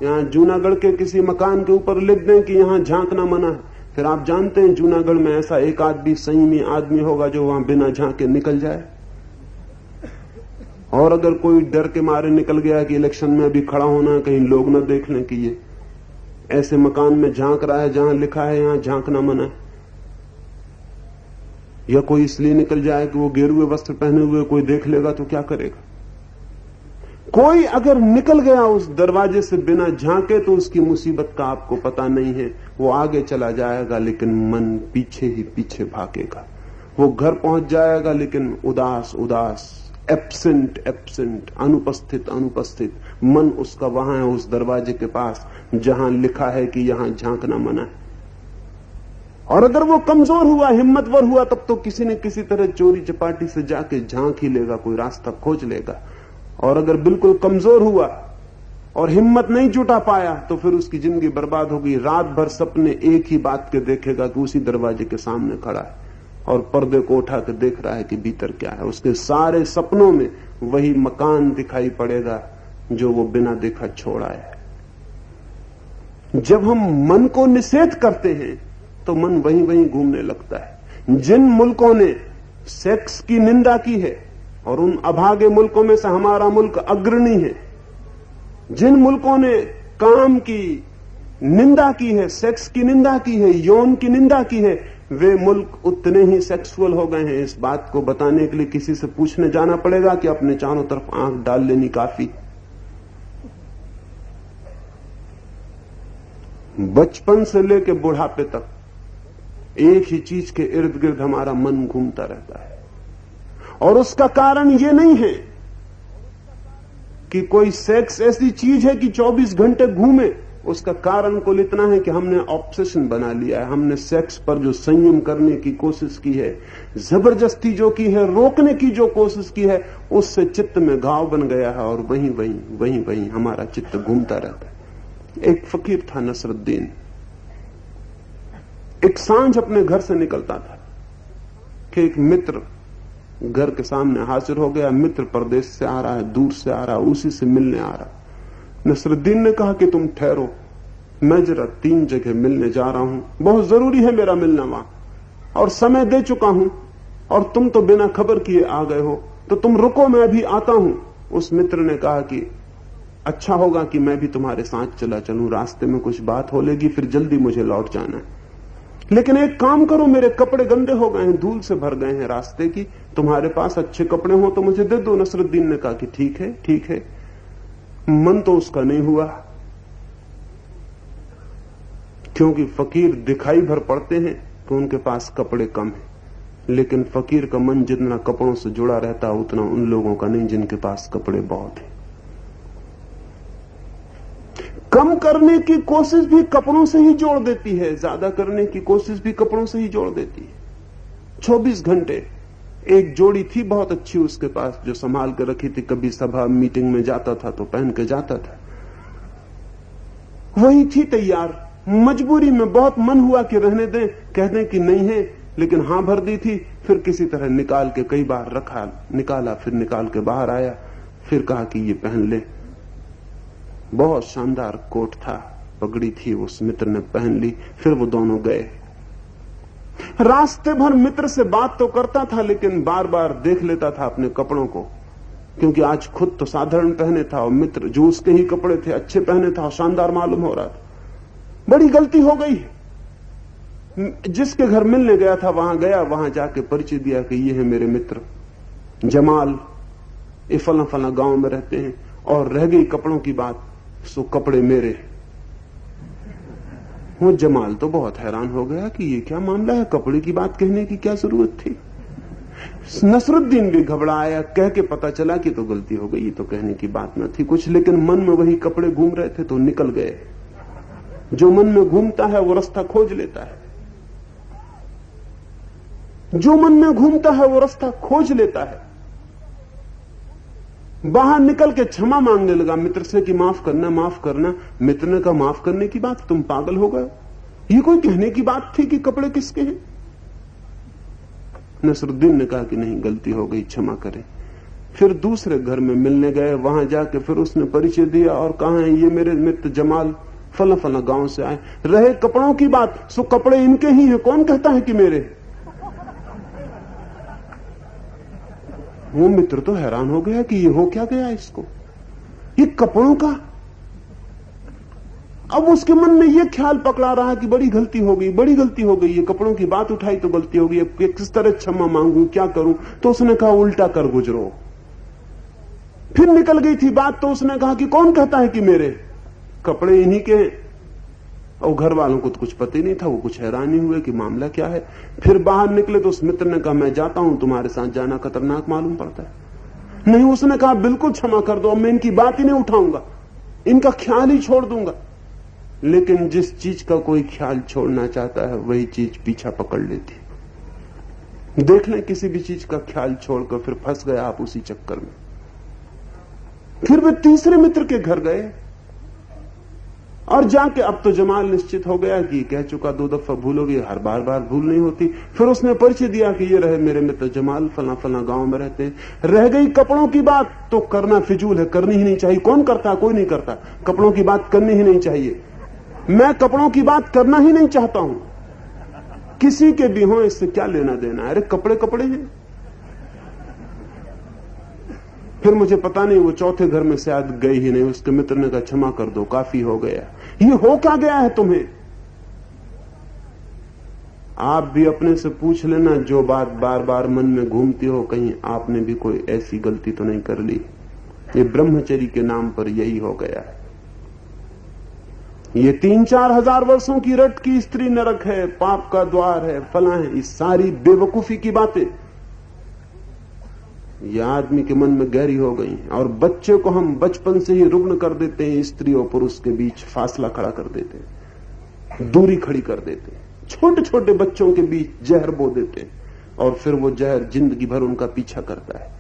यहां जूनागढ़ के किसी मकान के ऊपर लिख दें कि यहां झांकना मना है, फिर आप जानते हैं जूनागढ़ में ऐसा एक आदमी, संयमी आदमी होगा जो वहां बिना झांके निकल जाए। और अगर कोई डर के मारे निकल गया कि इलेक्शन में अभी खड़ा होना, कहीं लोग न देख लें कि ये ऐसे मकान में झांक रहा है जहां लिखा है यहां झांकना मना है, या कोई इसलिए निकल जाए कि वो गेरुए वस्त्र पहने हुए कोई देख लेगा तो क्या करेगा। कोई अगर निकल गया उस दरवाजे से बिना झांके तो उसकी मुसीबत का आपको पता नहीं है, वो आगे चला जाएगा, लेकिन मन पीछे ही पीछे भागेगा। वो घर पहुंच जाएगा लेकिन उदास उदास, एब्सेंट एब्सेंट, अनुपस्थित अनुपस्थित। मन उसका वहां है, उस दरवाजे के पास जहां लिखा है कि यहां झांकना मना है। और अगर वो कमजोर हुआ, हिम्मतवर हुआ, तब तो किसी न किसी तरह चोरी चपाटी से जाके झांक ही लेगा, कोई रास्ता खोज लेगा। और अगर बिल्कुल कमजोर हुआ और हिम्मत नहीं जुटा पाया तो फिर उसकी जिंदगी बर्बाद होगी। रात भर सपने एक ही बात के देखेगा कि उसी दरवाजे के सामने खड़ा है और पर्दे को उठा के देख रहा है कि भीतर क्या है। उसके सारे सपनों में वही मकान दिखाई पड़ेगा जो वो बिना देखा छोड़ा है। जब हम मन को निषेध करते हैं तो मन वहीं वहीं घूमने लगता है। जिन मुल्कों ने सेक्स की निंदा की है, और उन अभागे मुल्कों में से हमारा मुल्क अग्रणी है, जिन मुल्कों ने काम की निंदा की है, सेक्स की निंदा की है, यौन की निंदा की है, वे मुल्क उतने ही सेक्सुअल हो गए हैं। इस बात को बताने के लिए किसी से पूछने जाना पड़ेगा कि अपने चारों तरफ आंख डाल लेनी काफी। बचपन से लेकर बुढ़ापे तक एक ही चीज के इर्द गिर्द हमारा मन घूमता रहता है। और उसका कारण यह नहीं है कि कोई सेक्स ऐसी चीज है कि 24 घंटे घूमे। उसका कारण कुल इतना है कि हमने ऑब्सेशन बना लिया है। हमने सेक्स पर जो संयम करने की कोशिश की है, जबरदस्ती जो की है, रोकने की जो कोशिश की है, उससे चित्त में घाव बन गया है और वहीं वहीं वहीं वहीं हमारा चित्त घूमता रहता है। एक फकीर था नसरुद्दीन। एक सांझ अपने घर से निकलता था कि एक मित्र घर के सामने हाजिर हो गया। मित्र परदेश से आ रहा है, दूर से आ रहा है, उसी से मिलने आ रहा। नसरुद्दीन ने कहा कि तुम ठहरो, मैं जरा 3 जगह मिलने जा रहा हूं, बहुत जरूरी है मेरा मिलना वहां, और समय दे चुका हूं, और तुम तो बिना खबर किए आ गए हो, तो तुम रुको, मैं अभी आता हूं। उस मित्र ने कहा कि अच्छा होगा कि मैं भी तुम्हारे साथ चला चलूं, रास्ते में कुछ बात हो लेगी, फिर जल्दी मुझे लौट जाना है। लेकिन एक काम करो, मेरे कपड़े गंदे हो गए हैं, धूल से भर गए हैं रास्ते की, तुम्हारे पास अच्छे कपड़े हो तो मुझे दे दो। नसरुद्दीन ने कहा कि ठीक है ठीक है। मन तो उसका नहीं हुआ, क्योंकि फकीर दिखाई भर पड़ते हैं तो उनके पास कपड़े कम हैं, लेकिन फकीर का मन जितना कपड़ों से जुड़ा रहता है उतना उन लोगों का नहीं जिनके पास कपड़े बहुत हैं। कम करने की कोशिश भी कपड़ों से ही जोड़ देती है, ज्यादा करने की कोशिश भी कपड़ों से ही जोड़ देती है। 24 घंटे एक जोड़ी थी बहुत अच्छी उसके पास, जो संभाल कर रखी थी। कभी सभा मीटिंग में जाता था तो पहन के जाता था, वही थी तैयार। मजबूरी में बहुत मन हुआ कि रहने दें, कह दें कि नहीं है, लेकिन हां भर दी थी। फिर किसी तरह निकाल के कई बार रखा, निकाला, फिर निकाल के बाहर आया, फिर कहा कि ये पहन ले। बहुत शानदार कोट था, पगड़ी थी, उस मित्र ने पहन ली। फिर वो दोनों गए। रास्ते भर मित्र से बात तो करता था, लेकिन बार बार देख लेता था अपने कपड़ों को, क्योंकि आज खुद तो साधारण पहने था और मित्र जो उसके ही कपड़े थे अच्छे पहने था और शानदार मालूम हो रहा था। बड़ी गलती हो गई। जिसके घर मिलने गया था वहां गया, वहां जाके परिचय दिया कि ये है मेरे मित्र जमाल, ये फला फला गांव में रहते हैं। और रह गई कपड़ों की बात, सो कपड़े मेरे। वो जमाल तो बहुत हैरान हो गया कि ये क्या मामला है, कपड़े की बात कहने की क्या जरूरत थी। नसरुद्दीन भी घबराया, कह के पता चला कि तो गलती हो गई, तो कहने की बात न थी कुछ, लेकिन मन में वही कपड़े घूम रहे थे तो निकल गए। जो मन में घूमता है वो रास्ता खोज लेता है, जो मन में घूमता है वो रास्ता खोज लेता है। बाहर निकल के क्षमा मांगने लगा मित्र से कि माफ करना माफ करना। मित्र ने कहा माफ करने की बात, तुम पागल हो गए, ये कोई कहने की बात थी कि कपड़े किसके हैं। नसरुद्दीन ने कहा कि नहीं, गलती हो गई, क्षमा करें। फिर दूसरे घर में मिलने गए, वहां जाके फिर उसने परिचय दिया और कहा है ये मेरे मित्र जमाल फला फला गांव से आए। रहे कपड़ों की बात, सो कपड़े इनके ही हैं, कौन कहता है कि मेरे। वो मित्र तो हैरान हो गया कि ये हो क्या गया इसको, ये कपड़ों का। अब उसके मन में ये ख्याल पकड़ा रहा कि बड़ी गलती हो गई, बड़ी गलती हो गई, ये कपड़ों की बात उठाई तो गलती हो गई, अब किस तरह क्षमा मांगू, क्या करूं। तो उसने कहा उल्टा कर गुजरो। फिर निकल गई थी बात, तो उसने कहा कि कौन कहता है कि मेरे कपड़े इन्हीं के हैं। और घर वालों को तो कुछ पता ही नहीं था। वो कुछ हैरानी हुए कि मामला क्या है। फिर बाहर निकले तो उस मित्र ने कहा, मैं जाता हूं, तुम्हारे साथ जाना खतरनाक मालूम पड़ता है। नहीं, उसने कहा बिल्कुल क्षमा कर दो, अब मैं इनकी बात ही नहीं उठाऊंगा, इनका ख्याल ही छोड़ दूंगा। लेकिन जिस चीज का कोई ख्याल छोड़ना चाहता है वही चीज पीछा पकड़ लेती। देख लें, किसी भी चीज का ख्याल छोड़कर फिर फंस गए आप उसी चक्कर में। फिर वे तीसरे मित्र के घर गए और जाके, अब तो जमाल निश्चित हो गया कि कह चुका 2 दफा भूलोगे, हर बार भूल नहीं होती। फिर उसने परिचय दिया कि ये रहे मेरे मित्र जमाल, फला फला गांव में रहते हैं। रह गई कपड़ों की बात, तो करना फिजूल है, करनी ही नहीं चाहिए। कौन करता? कोई नहीं करता। कपड़ों की बात करनी ही नहीं चाहिए। मैं कपड़ों की बात करना ही नहीं चाहता हूं। किसी के भी हो, इससे क्या लेना देना? अरे कपड़े कपड़े हैं। फिर मुझे पता नहीं, वो चौथे घर में शायद गई ही नहीं। उसके मित्र ने कहा, क्षमा कर दो, काफी हो गया। ये हो क्या गया है तुम्हें? आप भी अपने से पूछ लेना, जो बात बार बार मन में घूमती हो, कहीं आपने भी कोई ऐसी गलती तो नहीं कर ली। ये ब्रह्मचर्य के नाम पर यही हो गया है। ये 3-4 हजार वर्षों की रट की स्त्री नरक है, पाप का द्वार है, फला है, ये सारी बेवकूफी की बातें ये आदमी के मन में गहरी हो गई। और बच्चे को हम बचपन से ही रुग्ण कर देते हैं, स्त्री और पुरुष के बीच फासला खड़ा कर देते हैं, दूरी खड़ी कर देते हैं, छोटे छोटे बच्चों के बीच जहर बो देते हैं, और फिर वो जहर जिंदगी भर उनका पीछा करता है।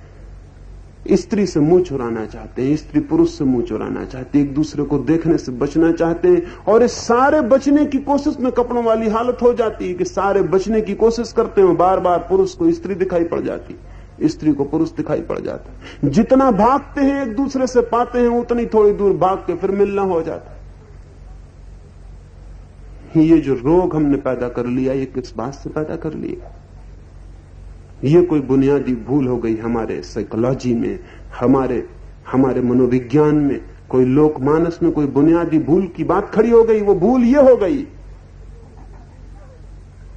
स्त्री से मुंह चुराना चाहते हैं, स्त्री पुरुष से मुंह चुराना चाहते हैं, एक दूसरे को देखने से बचना चाहते हैं। और इस सारे बचने की कोशिश में कपड़ों वाली हालत हो जाती है कि सारे बचने की कोशिश करते हैं, बार बार पुरुष को स्त्री दिखाई पड़ जाती, स्त्री को पुरुष दिखाई पड़ जाता है। जितना भागते हैं एक दूसरे से पाते हैं, उतनी थोड़ी दूर भाग के फिर मिलना हो जाता है। ये जो रोग हमने पैदा कर लिया, ये किस बात से पैदा कर लिया? ये कोई बुनियादी भूल हो गई हमारे साइकोलॉजी में, हमारे मनोविज्ञान में, कोई लोकमानस में कोई बुनियादी भूल की बात खड़ी हो गई। वो भूल ये हो गई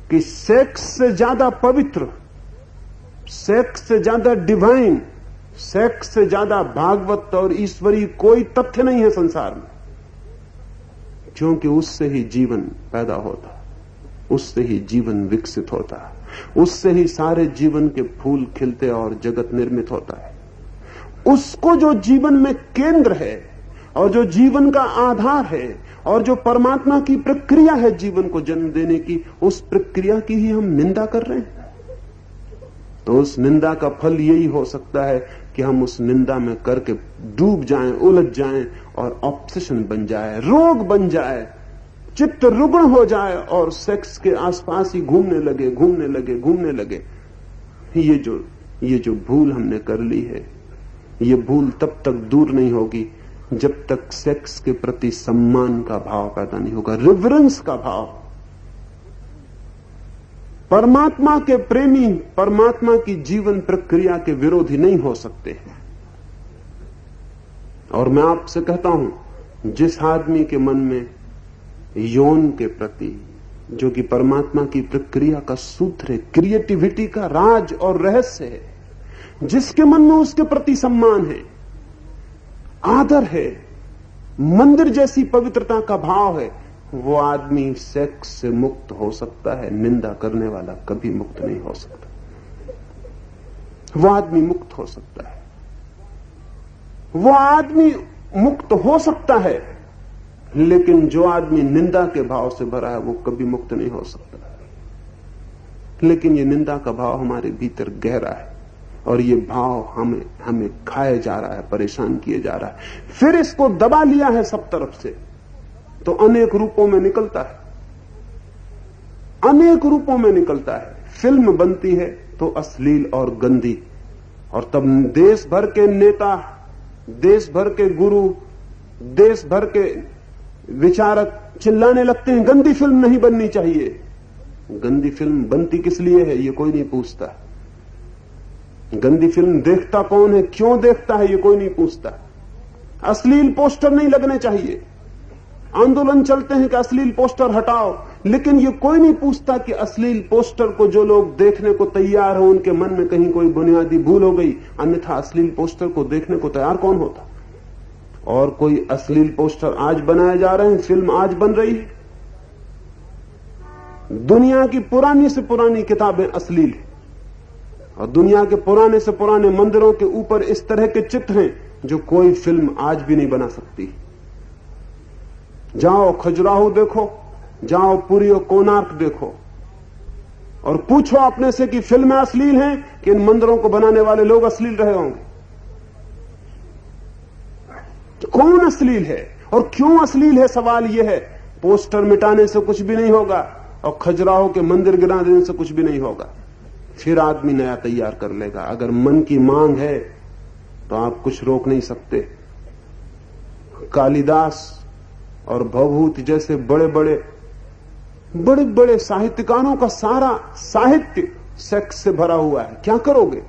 कि सेक्स से ज्यादा पवित्र, सेक्स से ज्यादा डिवाइन, सेक्स से ज्यादा भागवत और ईश्वरीय कोई तथ्य नहीं है संसार में। क्योंकि उससे ही जीवन पैदा होता, उससे ही जीवन विकसित होता, उससे ही सारे जीवन के फूल खिलते और जगत निर्मित होता है। उसको जो जीवन में केंद्र है और जो जीवन का आधार है और जो परमात्मा की प्रक्रिया है जीवन को जन्म देने की, उस प्रक्रिया की ही हम निंदा कर रहे हैं। तो उस निंदा का फल यही हो सकता है कि हम उस निंदा में करके डूब जाएं, उलझ जाएं और ऑब्सेशन बन जाए, रोग बन जाए, चित्त रुग्ण हो जाए और सेक्स के आसपास ही घूमने लगे। ये जो भूल हमने कर ली है, ये भूल तब तक दूर नहीं होगी जब तक सेक्स के प्रति सम्मान का भाव पैदा नहीं होगा, रिवरेंस का भाव। परमात्मा के प्रेमी परमात्मा की जीवन प्रक्रिया के विरोधी नहीं हो सकते। और मैं आपसे कहता हूं, जिस आदमी के मन में यौन के प्रति, जो कि परमात्मा की प्रक्रिया का सूत्र है, क्रिएटिविटी का राज और रहस्य है, जिसके मन में उसके प्रति सम्मान है, आदर है, मंदिर जैसी पवित्रता का भाव है, वो आदमी सेक्स से मुक्त हो सकता है। निंदा करने वाला कभी मुक्त नहीं हो सकता। वो आदमी मुक्त हो सकता है, वो आदमी मुक्त हो सकता है, लेकिन जो आदमी निंदा के भाव से भरा है वो कभी मुक्त नहीं हो सकता। लेकिन ये निंदा का भाव हमारे भीतर गहरा है और ये भाव हमें खाए जा रहा है, परेशान किए जा रहा है। फिर इसको दबा लिया है सब तरफ से, तो अनेक रूपों में निकलता है, अनेक रूपों में निकलता है। फिल्म बनती है तो अश्लील और गंदी, और तब देश भर के नेता, देश भर के गुरु, देश भर के विचारक चिल्लाने लगते हैं गंदी फिल्म नहीं बननी चाहिए। गंदी फिल्म बनती किस लिए है ये कोई नहीं पूछता। गंदी फिल्म देखता कौन है, क्यों देखता है, ये कोई नहीं पूछता। अश्लील पोस्टर नहीं लगने चाहिए, आंदोलन चलते हैं कि अश्लील पोस्टर हटाओ, लेकिन ये कोई नहीं पूछता कि अश्लील पोस्टर को जो लोग देखने को तैयार हो उनके मन में कहीं कोई बुनियादी भूल हो गई, अन्यथा अश्लील पोस्टर को देखने को तैयार कौन होता। और कोई अश्लील पोस्टर आज बनाए जा रहे हैं, फिल्म आज बन रही है, दुनिया की पुरानी से पुरानी किताबें अश्लील हैं और दुनिया के पुराने से पुराने मंदिरों के ऊपर इस तरह के चित्र हैं जो कोई फिल्म आज भी नहीं बना सकती। जाओ खजुराहो देखो, जाओ पुरी और कोणार्क देखो और पूछो अपने से कि फिल्में अश्लील हैं कि इन मंदिरों को बनाने वाले लोग अश्लील रहे होंगे। तो कौन अश्लील है और क्यों अश्लील है, सवाल यह है। पोस्टर मिटाने से कुछ भी नहीं होगा और खजुराहो के मंदिर गिरा देने से कुछ भी नहीं होगा। फिर आदमी नया तैयार कर लेगा। अगर मन की मांग है तो आप कुछ रोक नहीं सकते। कालिदास और भवभूति जैसे बड़े बड़े साहित्यकारों का सारा साहित्य सेक्स से भरा हुआ है। क्या करोगे?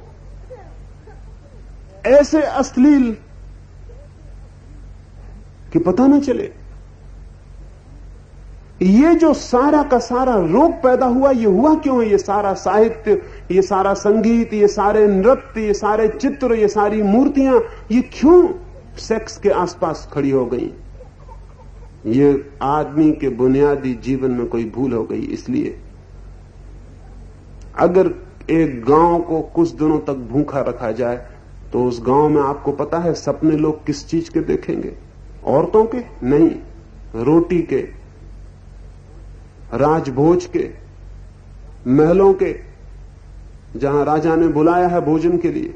ऐसे अश्लील कि पता न चले। ये जो सारा का सारा रोग पैदा हुआ, ये हुआ क्यों है? ये सारा साहित्य, ये सारा संगीत, ये सारे नृत्य, ये सारे चित्र, ये सारी मूर्तियां, ये क्यों सेक्स के आसपास खड़ी हो गई? ये आदमी के बुनियादी जीवन में कोई भूल हो गई। इसलिए अगर एक गांव को कुछ दिनों तक भूखा रखा जाए तो उस गांव में आपको पता है सपने लोग किस चीज के देखेंगे? औरतों के नहीं, रोटी के, राजभोज के, महलों के, जहां राजा ने बुलाया है भोजन के लिए।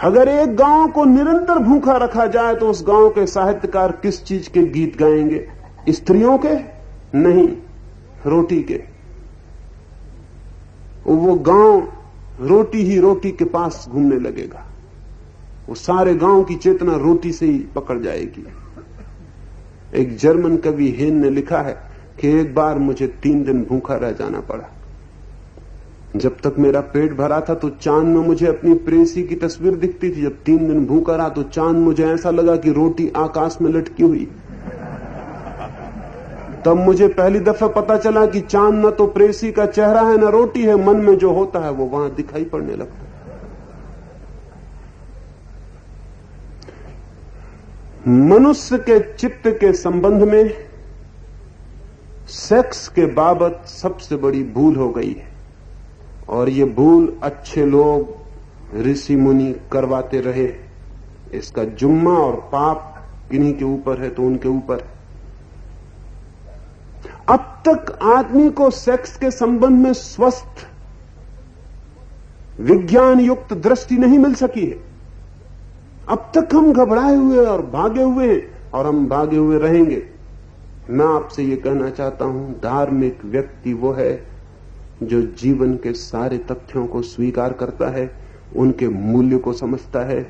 अगर एक गांव को निरंतर भूखा रखा जाए तो उस गांव के साहित्यकार किस चीज के गीत गाएंगे? स्त्रियों के नहीं, रोटी के। वो गांव रोटी ही रोटी के पास घूमने लगेगा। वो सारे गांव की चेतना रोटी से ही पकड़ जाएगी। एक जर्मन कवि हेन ने लिखा है कि एक बार मुझे 3 दिन भूखा रह जाना पड़ा। जब तक मेरा पेट भरा था तो चांद में मुझे अपनी प्रेयसी की तस्वीर दिखती थी। जब 3 दिन भूखा रहा तो चांद मुझे ऐसा लगा कि रोटी आकाश में लटकी हुई। तब मुझे पहली दफा पता चला कि चांद न तो प्रेयसी का चेहरा है न रोटी है, मन में जो होता है वो वहां दिखाई पड़ने लगता है। मनुष्य के चित्त के संबंध में सेक्स के बाबत सबसे बड़ी भूल हो गई है और ये भूल अच्छे लोग ऋषि मुनि करवाते रहे। इसका जुम्मा और पाप किन्हीं के ऊपर है तो उनके ऊपर है। अब तक आदमी को सेक्स के संबंध में स्वस्थ विज्ञान युक्त दृष्टि नहीं मिल सकी है। अब तक हम घबराए हुए और भागे हुए हैं और हम भागे हुए रहेंगे। मैं आपसे ये कहना चाहता हूं, धार्मिक व्यक्ति वो है जो जीवन के सारे तथ्यों को स्वीकार करता है, उनके मूल्य को समझता है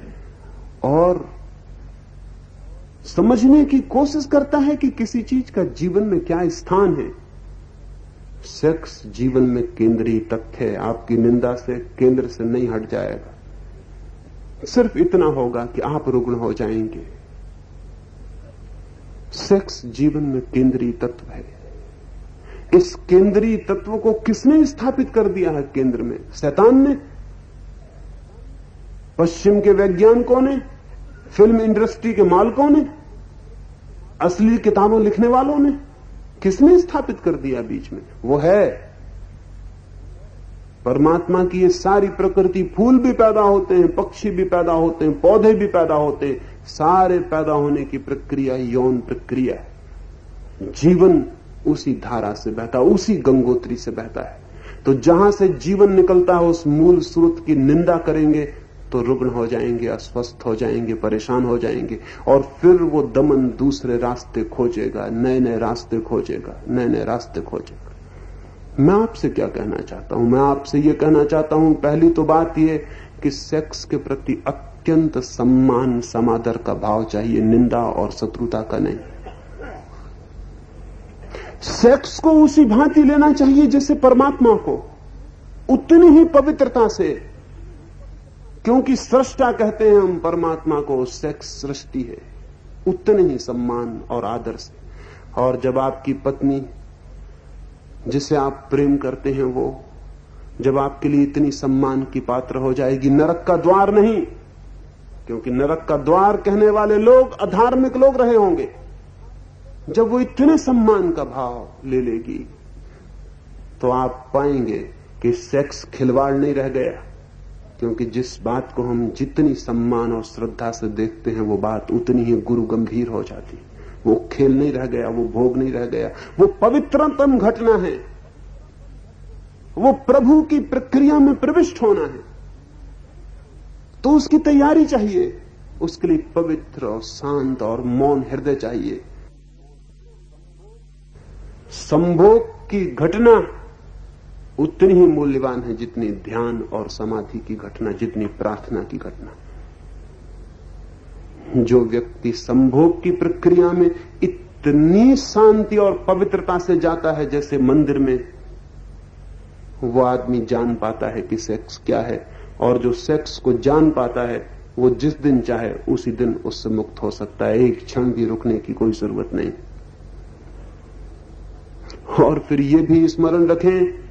और समझने की कोशिश करता है कि किसी चीज का जीवन में क्या स्थान है। सेक्स जीवन में केंद्रीय तथ्य है। आपकी निंदा से, केंद्र से नहीं हट जाएगा। सिर्फ इतना होगा कि आप रुग्ण हो जाएंगे। सेक्स जीवन में केंद्रीय तत्व है। इस केंद्रीय तत्व को किसने स्थापित कर दिया है केंद्र में? शैतान ने, पश्चिम के वैज्ञानिकों ने, फिल्म इंडस्ट्री के मालिकों ने, असली किताबों लिखने वालों ने? किसने स्थापित कर दिया बीच में? वो है परमात्मा की ये सारी प्रकृति। फूल भी पैदा होते हैं, पक्षी भी पैदा होते हैं, पौधे भी पैदा होते हैं। सारे पैदा होने की प्रक्रिया यौन प्रक्रिया है। जीवन उसी धारा से बहता, उसी गंगोत्री से बहता है। तो जहां से जीवन निकलता है उस मूल स्रोत की निंदा करेंगे तो रुग्ण हो जाएंगे, अस्वस्थ हो जाएंगे, परेशान हो जाएंगे और फिर वो दमन दूसरे रास्ते खोजेगा, नए नए रास्ते खोजेगा, नए नए रास्ते खोजेगा। मैं आपसे क्या कहना चाहता हूं? मैं आपसे यह कहना चाहता हूं, पहली तो बात यह कि सेक्स के प्रति अत्यंत सम्मान समादर का भाव चाहिए, निंदा और शत्रुता का नहीं। सेक्स को उसी भांति लेना चाहिए जैसे परमात्मा को, उतनी ही पवित्रता से, क्योंकि सृष्टा कहते हैं हम परमात्मा को, सेक्स सृष्टि है, उतने ही सम्मान और आदर से। और जब आपकी पत्नी जिसे आप प्रेम करते हैं वो जब आपके लिए इतनी सम्मान की पात्र हो जाएगी, नरक का द्वार नहीं, क्योंकि नरक का द्वार कहने वाले लोग अधार्मिक लोग रहे होंगे, जब वो इतने सम्मान का भाव ले लेगी तो आप पाएंगे कि सेक्स खिलवाड़ नहीं रह गया, क्योंकि जिस बात को हम जितनी सम्मान और श्रद्धा से देखते हैं वो बात उतनी ही गुरु गंभीर हो जाती। वो खेल नहीं रह गया, वो भोग नहीं रह गया, वो पवित्रतम घटना है, वो प्रभु की प्रक्रिया में प्रविष्ट होना है। तो उसकी तैयारी चाहिए, उसके लिए पवित्र और शांत और मौन हृदय चाहिए। संभोग की घटना उतनी ही मूल्यवान है जितनी ध्यान और समाधि की घटना, जितनी प्रार्थना की घटना। जो व्यक्ति संभोग की प्रक्रिया में इतनी शांति और पवित्रता से जाता है जैसे मंदिर में, वो आदमी जान पाता है कि सेक्स क्या है। और जो सेक्स को जान पाता है वो जिस दिन चाहे उसी दिन उससे मुक्त हो सकता है, एक क्षण भी रुकने की कोई जरूरत नहीं। और फिर ये भी स्मरण रखें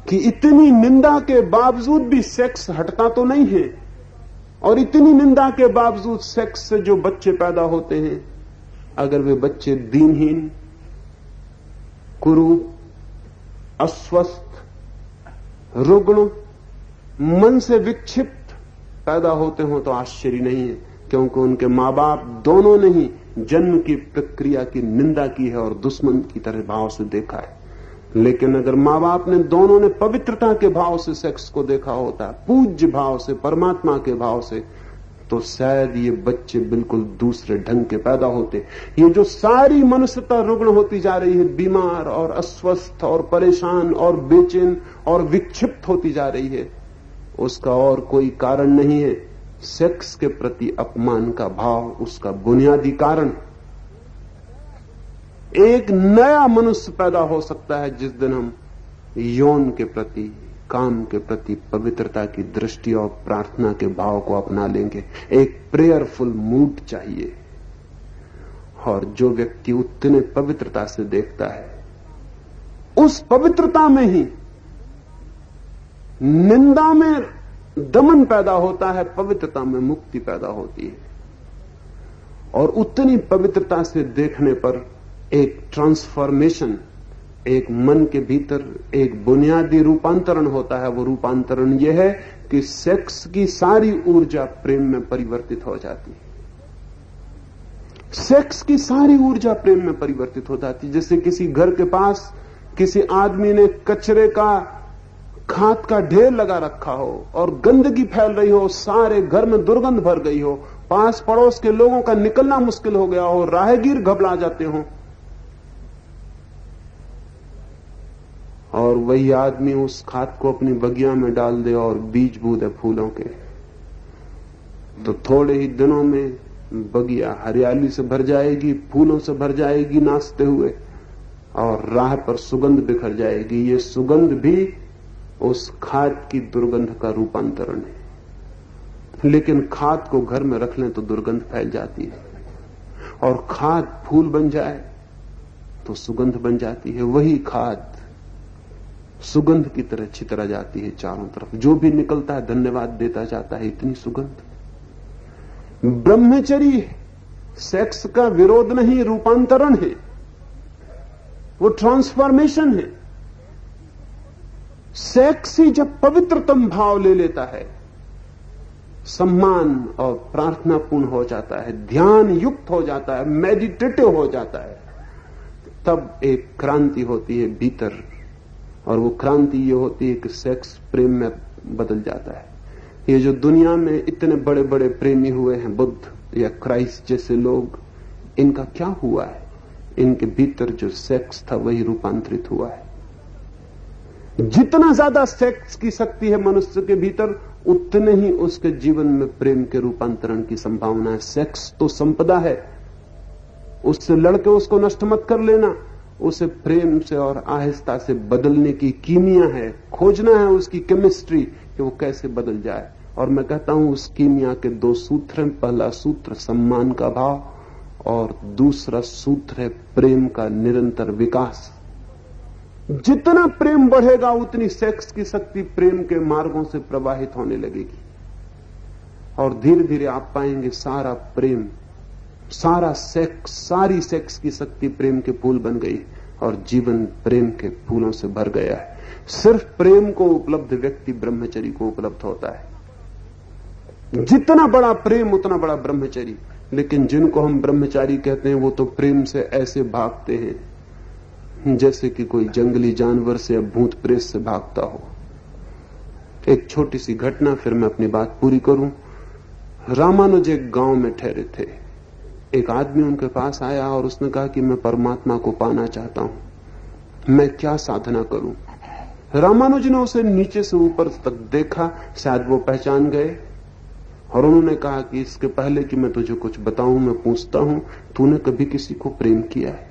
कि इतनी निंदा के बावजूद भी सेक्स हटता तो नहीं है, और इतनी निंदा के बावजूद सेक्स से जो बच्चे पैदा होते हैं, अगर वे बच्चे दीनहीन, कुरूप, अस्वस्थ, रुग्ण, मन से विक्षिप्त पैदा होते हो तो आश्चर्य नहीं है, क्योंकि उनके मां बाप दोनों ने ही जन्म की प्रक्रिया की निंदा की है और दुश्मन की तरह भाव से देखा है। लेकिन अगर मां बाप ने दोनों ने पवित्रता के भाव से सेक्स को देखा होता, पूज्य भाव से, परमात्मा के भाव से, तो शायद ये बच्चे बिल्कुल दूसरे ढंग के पैदा होते। ये जो सारी मनुष्यता रुग्ण होती जा रही है, बीमार और अस्वस्थ और परेशान और बेचैन और विक्षिप्त होती जा रही है, उसका और कोई कारण नहीं है। सेक्स के प्रति अपमान का भाव उसका बुनियादी कारण। एक नया मनुष्य पैदा हो सकता है जिस दिन हम यौन के प्रति, काम के प्रति पवित्रता की दृष्टि और प्रार्थना के भाव को अपना लेंगे। एक प्रेयरफुल मूड चाहिए। और जो व्यक्ति उतने पवित्रता से देखता है, उस पवित्रता में ही निंदा में दमन पैदा होता है, पवित्रता में मुक्ति पैदा होती है। और उतनी पवित्रता से देखने पर एक ट्रांसफॉर्मेशन, एक मन के भीतर एक बुनियादी रूपांतरण होता है। वो रूपांतरण यह है कि सेक्स की सारी ऊर्जा प्रेम में परिवर्तित हो जाती है। सेक्स की सारी ऊर्जा प्रेम में परिवर्तित हो जाती है। जैसे किसी घर के पास किसी आदमी ने कचरे का, खाद का ढेर लगा रखा हो और गंदगी फैल रही हो, सारे घर में दुर्गंध भर गई हो, पास पड़ोस के लोगों का निकलना मुश्किल हो गया हो, राहगीर घबरा जाते हो, और वही आदमी उस खाद को अपनी बगिया में डाल दे और बीज बो दे फूलों के, तो थोड़े ही दिनों में बगिया हरियाली से भर जाएगी, फूलों से भर जाएगी नाचते हुए, और राह पर सुगंध बिखर जाएगी। ये सुगंध भी उस खाद की दुर्गंध का रूपांतरण है। लेकिन खाद को घर में रख लें तो दुर्गंध फैल जाती है, और खाद फूल बन जाए तो सुगंध बन जाती है। वही खाद सुगंध की तरह छितरा जाती है चारों तरफ। जो भी निकलता है धन्यवाद देता जाता है, इतनी सुगंध। ब्रह्मचर्य सेक्स का विरोध नहीं, रूपांतरण है, वो ट्रांसफॉर्मेशन है। सेक्स ही जब पवित्रतम भाव ले लेता है, सम्मान और प्रार्थनापूर्ण हो जाता है, ध्यान युक्त हो जाता है, मेडिटेटिव हो जाता है, तब एक क्रांति होती है भीतर। और वो क्रांति ये होती है कि सेक्स प्रेम में बदल जाता है। ये जो दुनिया में इतने बड़े बड़े प्रेमी हुए हैं, बुद्ध या क्राइस्ट जैसे लोग, इनका क्या हुआ है? इनके भीतर जो सेक्स था वही रूपांतरित हुआ है। जितना ज्यादा सेक्स की शक्ति है मनुष्य के भीतर, उतने ही उसके जीवन में प्रेम के रूपांतरण की संभावना है। सेक्स तो संपदा है, उससे लड़के उसको नष्ट मत कर लेना, उसे प्रेम से और आहिस्ता से बदलने की कीमिया है। खोजना है उसकी केमिस्ट्री कि वो कैसे बदल जाए। और मैं कहता हूं उस कीमिया के दो सूत्र हैं। पहला सूत्र सम्मान का भाव, और दूसरा सूत्र है प्रेम का निरंतर विकास। जितना प्रेम बढ़ेगा उतनी सेक्स की शक्ति प्रेम के मार्गों से प्रवाहित होने लगेगी, और धीरे धीरे आप पाएंगे सारा प्रेम, सारा सेक्स, सारी सेक्स की शक्ति प्रेम के पुल बन गई। और जीवन प्रेम के फूलों से भर गया है। सिर्फ प्रेम को उपलब्ध व्यक्ति ब्रह्मचर्य को उपलब्ध होता है। जितना बड़ा प्रेम उतना बड़ा ब्रह्मचर्य। लेकिन जिनको हम ब्रह्मचारी कहते हैं वो तो प्रेम से ऐसे भागते हैं जैसे कि कोई जंगली जानवर से या भूत प्रेत से भागता हो। एक छोटी सी घटना, फिर मैं अपनी बात पूरी करूं। रामानुज एक गांव में ठहरे थे। एक आदमी उनके पास आया और उसने कहा कि मैं परमात्मा को पाना चाहता हूं, मैं क्या साधना करूं। रामानुज ने उसे नीचे से ऊपर तक देखा, शायद वो पहचान गए, और उन्होंने कहा कि इसके पहले कि मैं तुझे कुछ बताऊं, मैं पूछता हूं, तूने कभी किसी को प्रेम किया है?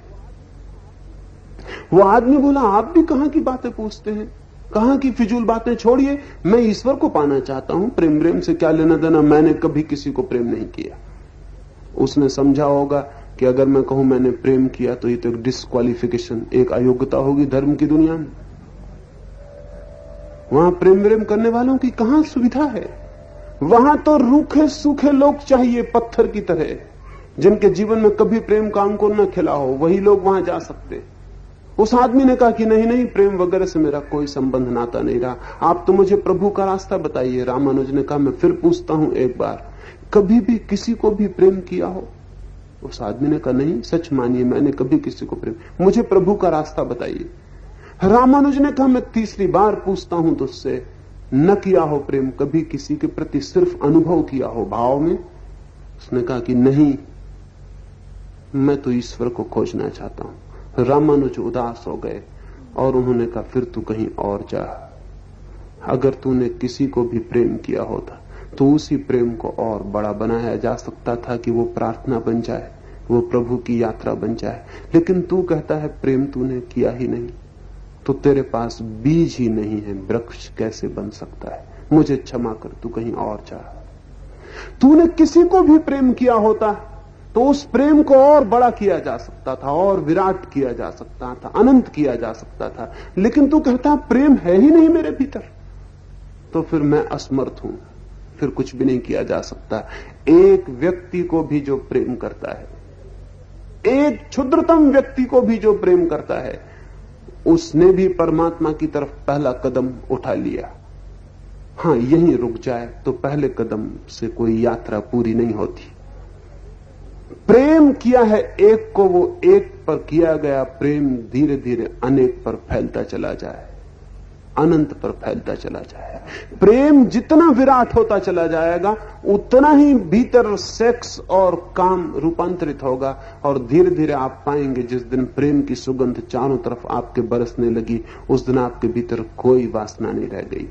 वो आदमी बोला, आप भी कहां की बातें पूछते हैं, कहां की फिजूल बातें छोड़िए, मैं ईश्वर को पाना चाहता हूं, प्रेम प्रेम से क्या लेना देना, मैंने कभी किसी को प्रेम नहीं किया। उसने समझा होगा कि अगर मैं कहूं मैंने प्रेम किया तो ये तो एक डिस्क्वालिफिकेशन, एक अयोग्यता होगी धर्म की दुनिया में। वहां प्रेम प्रेम करने वालों की कहां सुविधा है? वहां तो रूखे सूखे लोग चाहिए, पत्थर की तरह, जिनके जीवन में कभी प्रेम का अंकुर न खिला हो, वही लोग वहां जा सकते। उस आदमी ने कहा कि नहीं नहीं, प्रेम वगैरह से मेरा कोई संबंध नाता नहीं रहा, आप तो मुझे प्रभु का रास्ता बताइए। रामानुज ने कहा, मैं फिर पूछता हूं एक बार, कभी भी किसी को भी प्रेम किया हो? उस आदमी ने कहा, नहीं, सच मानिए मैंने कभी किसी को प्रेम, मुझे प्रभु का रास्ता बताइए। रामानुज ने कहा, मैं तीसरी बार पूछता हूं तुझसे, न किया हो प्रेम कभी किसी के प्रति, सिर्फ अनुभव किया हो भाव में? उसने कहा कि नहीं, मैं तो ईश्वर को खोजना चाहता हूं। रामानुज उदास हो गए और उन्होंने कहा, फिर तू कहीं और जा। अगर तूने किसी को भी प्रेम किया होता तो उसी प्रेम को और बड़ा बनाया जा सकता था कि वो प्रार्थना बन जाए, वो प्रभु की यात्रा बन जाए। लेकिन तू कहता है प्रेम तूने किया ही नहीं, तो तेरे पास बीज ही नहीं है, वृक्ष कैसे बन सकता है? मुझे क्षमा कर, तू कहीं और जा। तूने किसी को भी प्रेम किया होता तो उस प्रेम को और बड़ा किया जा सकता था, और विराट किया जा सकता था, अनंत किया जा सकता था। लेकिन तू कहता प्रेम है ही नहीं मेरे भीतर, तो फिर मैं असमर्थ हूं, फिर कुछ भी नहीं किया जा सकता। एक व्यक्ति को भी जो प्रेम करता है, एक क्षुद्रतम व्यक्ति को भी जो प्रेम करता है, उसने भी परमात्मा की तरफ पहला कदम उठा लिया। हां, यहीं रुक जाए तो पहले कदम से कोई यात्रा पूरी नहीं होती। प्रेम किया है एक को, वो एक पर किया गया प्रेम धीरे धीरे अनेक पर फैलता चला जाए, अनंत पर फैलता चला जाए। प्रेम जितना विराट होता चला जाएगा उतना ही भीतर सेक्स और काम रूपांतरित होगा, और धीरे धीरे आप पाएंगे जिस दिन प्रेम की सुगंध चारों तरफ आपके बरसने लगी, उस दिन आपके भीतर कोई वासना नहीं रह गई।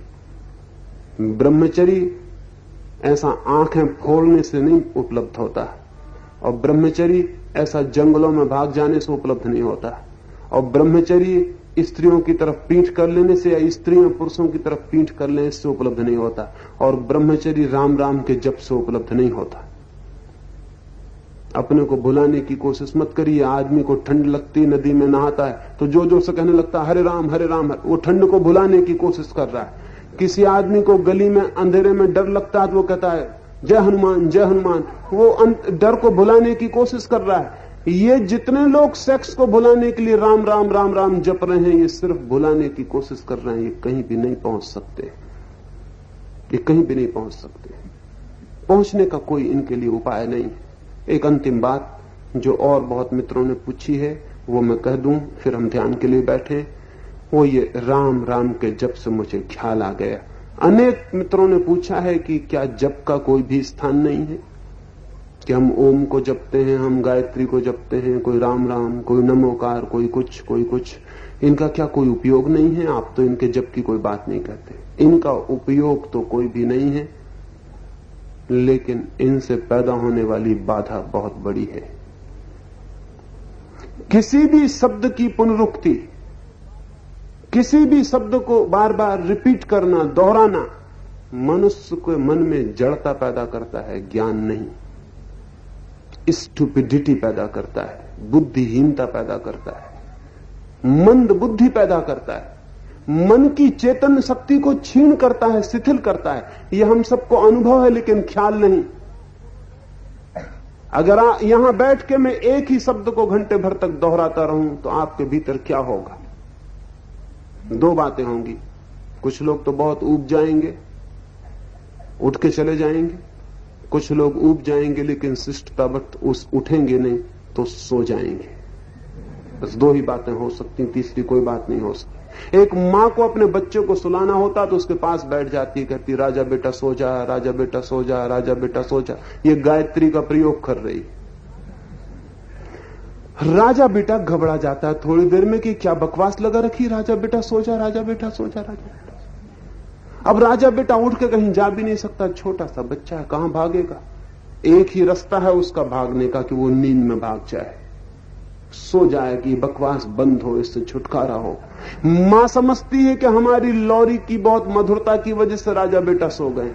ब्रह्मचर्य ऐसा आंखें फोड़ने से नहीं उपलब्ध होता, और ब्रह्मचर्य ऐसा जंगलों में भाग जाने से उपलब्ध नहीं होता, और ब्रह्मचर्य स्त्रियों की तरफ पीठ कर लेने से या स्त्रियों पुरुषों की तरफ पीठ कर लेने से उपलब्ध नहीं होता, और ब्रह्मचर्य राम राम के जप से उपलब्ध नहीं होता। अपने को भुलाने की कोशिश मत करिए। आदमी को ठंड लगती, नदी में नहाता है तो जो जो से कहने लगता है हरे राम हरे राम, वो ठंड को भुलाने की कोशिश कर रहा है। किसी आदमी को गली में अंधेरे में डर लगता है तो वो कहता है जय हनुमान जय हनुमान, वो डर को भुलाने की कोशिश कर रहा है। ये जितने लोग सेक्स को भुलाने के लिए राम राम राम राम जप रहे हैं, ये सिर्फ भुलाने की कोशिश कर रहे हैं, ये कहीं भी नहीं पहुंच सकते, ये कहीं भी नहीं पहुंच सकते। पहुंचने का कोई इनके लिए उपाय नहीं। एक अंतिम बात जो और बहुत मित्रों ने पूछी है वो मैं कह दूं, फिर हम ध्यान के लिए बैठे। वो ये राम राम के जप से मुझे ख्याल आ गया। अनेक मित्रों ने पूछा है कि क्या जप का कोई भी स्थान नहीं है, कि हम ओम को जपते हैं, हम गायत्री को जपते हैं, कोई राम राम, कोई नमोकार, कोई कुछ, इनका क्या कोई उपयोग नहीं है? आप तो इनके जप की कोई बात नहीं कहते। इनका उपयोग तो कोई भी नहीं है, लेकिन इनसे पैदा होने वाली बाधा बहुत बड़ी है। किसी भी शब्द की पुनरुक्ति, किसी भी शब्द को बार बार रिपीट करना, दोहराना, मनुष्य के मन में जड़ता पैदा करता है, ज्ञान नहीं। स्टुपिडिटी पैदा करता है, बुद्धिहीनता पैदा करता है, मंद बुद्धि पैदा करता है, मन की चेतन शक्ति को छीन करता है, शिथिल करता है। यह हम सबको अनुभव है लेकिन ख्याल नहीं। अगर यहां बैठ के मैं एक ही शब्द को घंटे भर तक दोहराता रहूं तो आपके भीतर क्या होगा? दो बातें होंगी। कुछ लोग तो बहुत ऊब जाएंगे, उठ के चले जाएंगे। कुछ लोग ऊब जाएंगे लेकिन शिष्टतावत उठेंगे नहीं तो सो जाएंगे। बस दो ही बातें हो सकती, तीसरी कोई बात नहीं हो सकती। एक मां को अपने बच्चे को सुलाना होता तो उसके पास बैठ जाती, कहती राजा बेटा सो जा, राजा बेटा सो जा, राजा बेटा सो जा। ये गायत्री का प्रयोग कर रही। राजा बेटा घबरा जाता है थोड़ी देर में कि क्या बकवास लगा रखी, राजा बेटा सो जा, राजा बेटा सो जा, राजा बेटा। अब राजा बेटा उठ के कहीं जा भी नहीं सकता, छोटा सा बच्चा है, कहां भागेगा? एक ही रास्ता है उसका भागने का कि वो नींद में भाग जाए, सो जाए कि बकवास बंद हो, इससे छुटकारा हो। मां समझती है कि हमारी लौरी की बहुत मधुरता की वजह से राजा बेटा सो गए।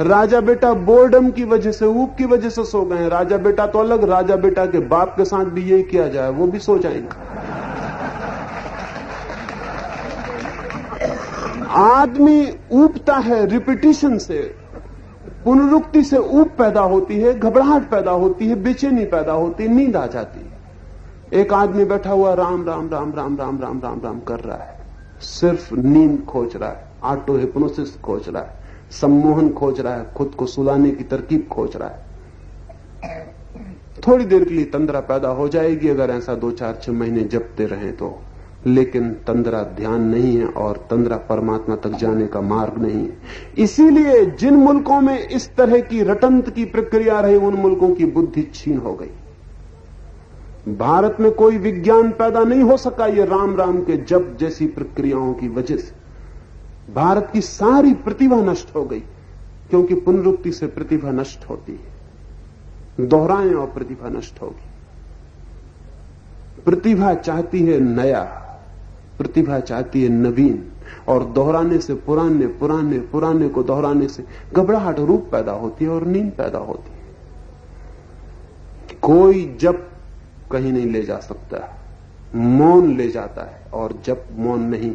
राजा बेटा बोर्डम की वजह से, ऊब की वजह से सो गए। राजा बेटा तो अलग, राजा बेटा के बाप के साथ भी यही किया जाए, वो भी सो जाएंगे। आदमी ऊबता है रिपीटिशन से, पुनरुक्ति से ऊब पैदा होती है, घबराहट पैदा होती है, बेचैनी पैदा होती है, नींद आ जाती है। एक आदमी बैठा हुआ राम राम राम राम राम राम राम राम कर रहा है, सिर्फ नींद खोज रहा है, ऑटो हिप्नोसिस खोज रहा है, सम्मोहन खोज रहा है, खुद को सुलाने की तरकीब खोज रहा है। थोड़ी देर के लिए तंद्रा पैदा हो जाएगी अगर ऐसा 2-4-6 महीने जपते रहें तो, लेकिन तंद्रा ध्यान नहीं है और तंद्रा परमात्मा तक जाने का मार्ग नहीं है। इसीलिए जिन मुल्कों में इस तरह की रटंत की प्रक्रिया रही, उन मुल्कों की बुद्धि छीन हो गई। भारत में कोई विज्ञान पैदा नहीं हो सका ये राम राम के जप जैसी प्रक्रियाओं की वजह से। भारत की सारी प्रतिभा नष्ट हो गई, क्योंकि पुनरुक्ति से प्रतिभा नष्ट होती है। दोहराएं और प्रतिभा नष्ट होगी। प्रतिभा चाहती है नया, प्रतिभा चाहती है नवीन, और दोहराने से, पुराने पुराने पुराने को दोहराने से घबराहट रूप पैदा होती है और नींद पैदा होती है। कोई जप कहीं नहीं ले जा सकता, मौन ले जाता है, और जब मौन नहीं,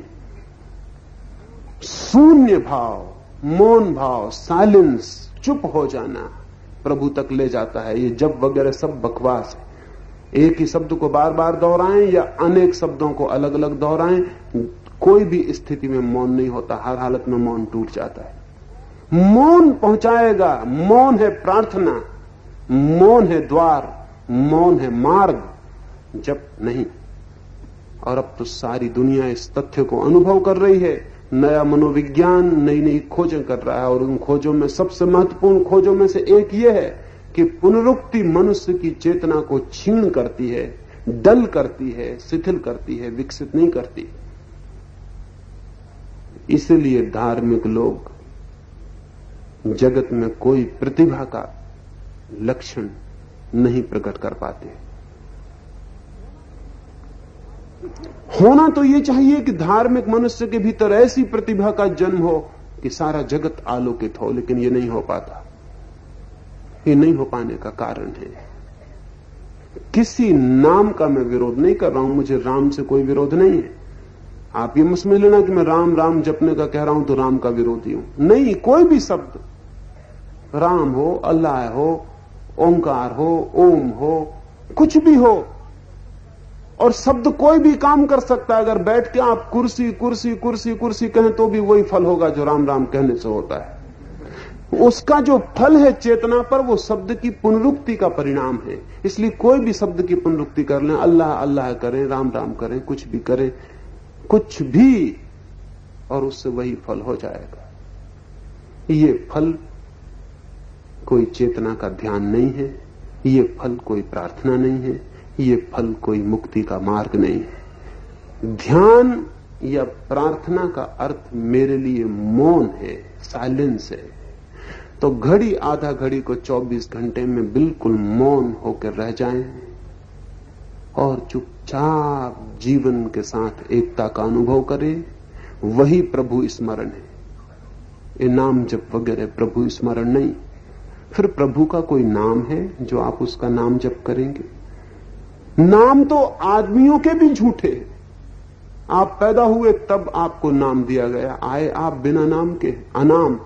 शून्य भाव, मौन भाव, साइलेंस, चुप हो जाना प्रभु तक ले जाता है। ये जप वगैरह सब बकवास है। एक ही शब्द को बार बार दोहराएं या अनेक शब्दों को अलग अलग दोहराएं, कोई भी स्थिति में मौन नहीं होता, हर हालत में मौन टूट जाता है। मौन पहुंचाएगा, मौन है प्रार्थना, मौन है द्वार, मौन है मार्ग, जप नहीं। और अब तो सारी दुनिया इस तथ्य को अनुभव कर रही है। नया मनोविज्ञान नई नई खोजें कर रहा है, और उन खोजों में सबसे महत्वपूर्ण खोजों में से एक यह है कि पुनरुक्ति मनुष्य की चेतना को क्षीण करती है, डल करती है, शिथिल करती है, विकसित नहीं करती। इसलिए धार्मिक लोग जगत में कोई प्रतिभा का लक्षण नहीं प्रकट कर पाते। होना तो यह चाहिए कि धार्मिक मनुष्य के भीतर ऐसी प्रतिभा का जन्म हो कि सारा जगत आलोकित हो, लेकिन यह नहीं हो पाता। ये नहीं हो पाने का कारण है, किसी नाम का मैं विरोध नहीं कर रहा हूं, मुझे राम से कोई विरोध नहीं है। आप ये मत समझ लेना कि मैं राम राम जपने का कह रहा हूं तो राम का विरोधी हूं, नहीं। कोई भी शब्द, राम हो, अल्लाह हो, ओंकार हो, ओम हो, कुछ भी हो, और शब्द कोई भी काम कर सकता है। अगर बैठ के आप कुर्सी कुर्सी कुर्सी कुर्सी कहें तो भी वही फल होगा जो राम राम कहने से होता है। उसका जो फल है चेतना पर, वो शब्द की पुनरुक्ति का परिणाम है। इसलिए कोई भी शब्द की पुनरुक्ति कर लें, अल्लाह अल्लाह करें, राम राम करें, कुछ भी करें, कुछ भी, और उससे वही फल हो जाएगा। ये फल कोई चेतना का ध्यान नहीं है, ये फल कोई प्रार्थना नहीं है, ये फल कोई मुक्ति का मार्ग नहीं है। ध्यान या प्रार्थना का अर्थ मेरे लिए मौन है, साइलेंस है। तो घड़ी आधा घड़ी को 24 घंटे में बिल्कुल मौन होकर रह जाएं और चुपचाप जीवन के साथ एकता का अनुभव करें, वही प्रभु स्मरण है। ये नाम जप वगैरह प्रभु स्मरण नहीं। फिर प्रभु का कोई नाम है जो आप उसका नाम जप करेंगे? नाम तो आदमियों के भी झूठे। आप पैदा हुए तब आपको नाम दिया गया, आए आप बिना नाम के, अनाम।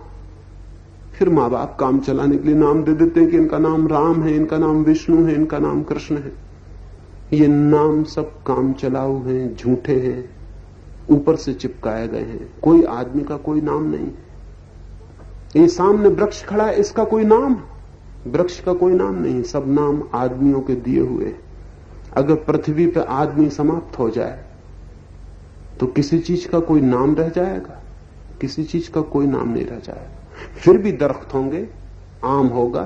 फिर माँ बाप काम चलाने के लिए नाम दे देते हैं कि इनका नाम राम है, इनका नाम विष्णु है, इनका नाम कृष्ण है। ये नाम सब काम चलाऊ हैं, झूठे हैं, ऊपर से चिपकाए गए हैं। कोई आदमी का कोई नाम नहीं। ये सामने वृक्ष खड़ा है, इसका कोई नाम? वृक्ष का कोई नाम नहीं। सब नाम आदमियों के दिए हुए। अगर पृथ्वी पर आदमी समाप्त हो जाए तो किसी चीज का कोई नाम रह जाएगा? किसी चीज का कोई नाम नहीं रह जाएगा। फिर भी दरख्त होंगे, आम होगा,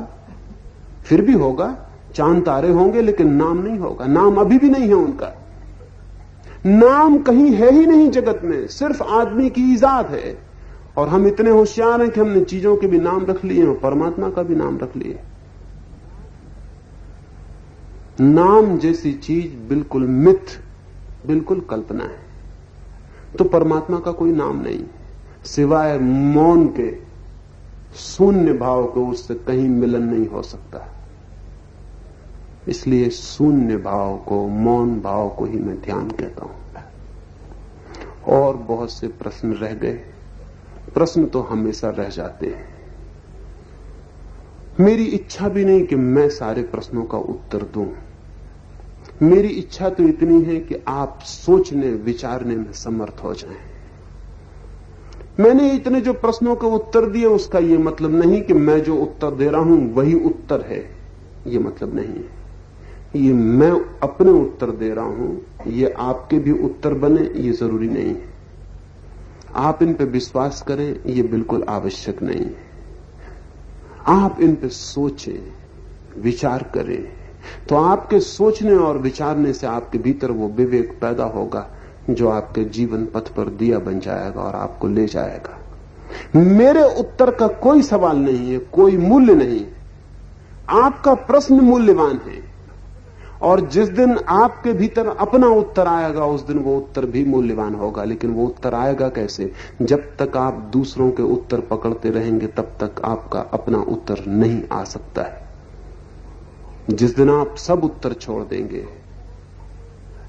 फिर भी होगा, चांद तारे होंगे, लेकिन नाम नहीं होगा। नाम अभी भी नहीं है उनका। नाम कहीं है ही नहीं जगत में, सिर्फ आदमी की ईजाद है। और हम इतने होशियार हैं कि हमने चीजों के भी नाम रख लिए और परमात्मा का भी नाम रख लिए। नाम जैसी चीज बिल्कुल मिथ, बिल्कुल कल्पना है। तो परमात्मा का कोई नाम नहीं, सिवाय मौन के, शून्य भाव को। उससे कहीं मिलन नहीं हो सकता। इसलिए शून्य भाव को, मौन भाव को ही मैं ध्यान कहता हूं। और बहुत से प्रश्न रह गए। प्रश्न तो हमेशा रह जाते हैं। मेरी इच्छा भी नहीं कि मैं सारे प्रश्नों का उत्तर दूं। मेरी इच्छा तो इतनी है कि आप सोचने विचारने में समर्थ हो जाएं। मैंने इतने जो प्रश्नों के उत्तर दिए, उसका यह मतलब नहीं कि मैं जो उत्तर दे रहा हूं वही उत्तर है। यह मतलब नहीं है। ये मैं अपने उत्तर दे रहा हूं, ये आपके भी उत्तर बने, ये जरूरी नहीं है। आप इन पे विश्वास करें, ये बिल्कुल आवश्यक नहीं है। आप इन पे सोचें, विचार करें, तो आपके सोचने और विचारने से आपके भीतर वो विवेक पैदा होगा जो आपके जीवन पथ पर दिया बन जाएगा और आपको ले जाएगा। मेरे उत्तर का कोई सवाल नहीं है, कोई मूल्य नहीं। आपका प्रश्न मूल्यवान है, और जिस दिन आपके भीतर अपना उत्तर आएगा उस दिन वो उत्तर भी मूल्यवान होगा। लेकिन वो उत्तर आएगा कैसे? जब तक आप दूसरों के उत्तर पकड़ते रहेंगे तब तक आपका अपना उत्तर नहीं आ सकता है। जिस दिन आप सब उत्तर छोड़ देंगे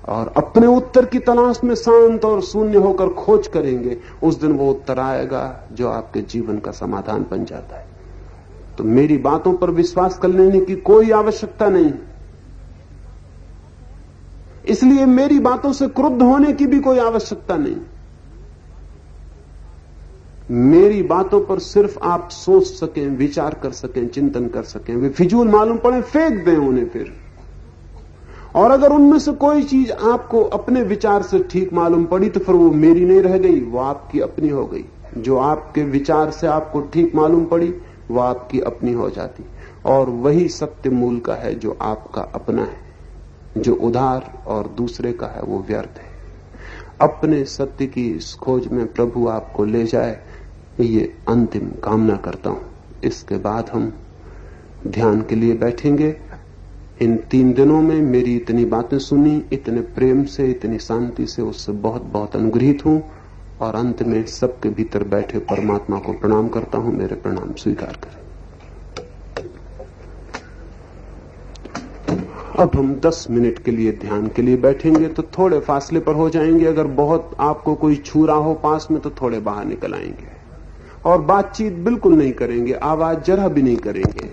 और अपने उत्तर की तलाश में शांत और शून्य होकर खोज करेंगे, उस दिन वो उत्तर आएगा जो आपके जीवन का समाधान बन जाता है। तो मेरी बातों पर विश्वास कर लेने की कोई आवश्यकता नहीं। इसलिए मेरी बातों से क्रुद्ध होने की भी कोई आवश्यकता नहीं। मेरी बातों पर सिर्फ आप सोच सकें, विचार कर सकें, चिंतन कर सकें। वे फिजूल मालूम पड़े, फेंक दें उन्हें फिर। और अगर उनमें से कोई चीज आपको अपने विचार से ठीक मालूम पड़ी तो फिर वो मेरी नहीं रह गई, वो आपकी अपनी हो गई। जो आपके विचार से आपको ठीक मालूम पड़ी वो आपकी अपनी हो जाती। और वही सत्य मूल का है जो आपका अपना है। जो उधार और दूसरे का है वो व्यर्थ है। अपने सत्य की इस खोज में प्रभु आपको ले जाए, ये अंतिम कामना करता हूं। इसके बाद हम ध्यान के लिए बैठेंगे। इन 3 दिनों में मेरी इतनी बातें सुनी, इतने प्रेम से, इतनी शांति से, उससे बहुत बहुत अनुग्रहित हूं। और अंत में सबके भीतर बैठे परमात्मा को प्रणाम करता हूं। मेरे प्रणाम स्वीकार करें। अब हम 10 मिनट के लिए ध्यान के लिए बैठेंगे, तो थोड़े फासले पर हो जाएंगे। अगर बहुत आपको कोई छू रहा हो पास में तो थोड़े बाहर निकल आएंगे। और बातचीत बिल्कुल नहीं करेंगे, आवाज जरा भी नहीं करेंगे।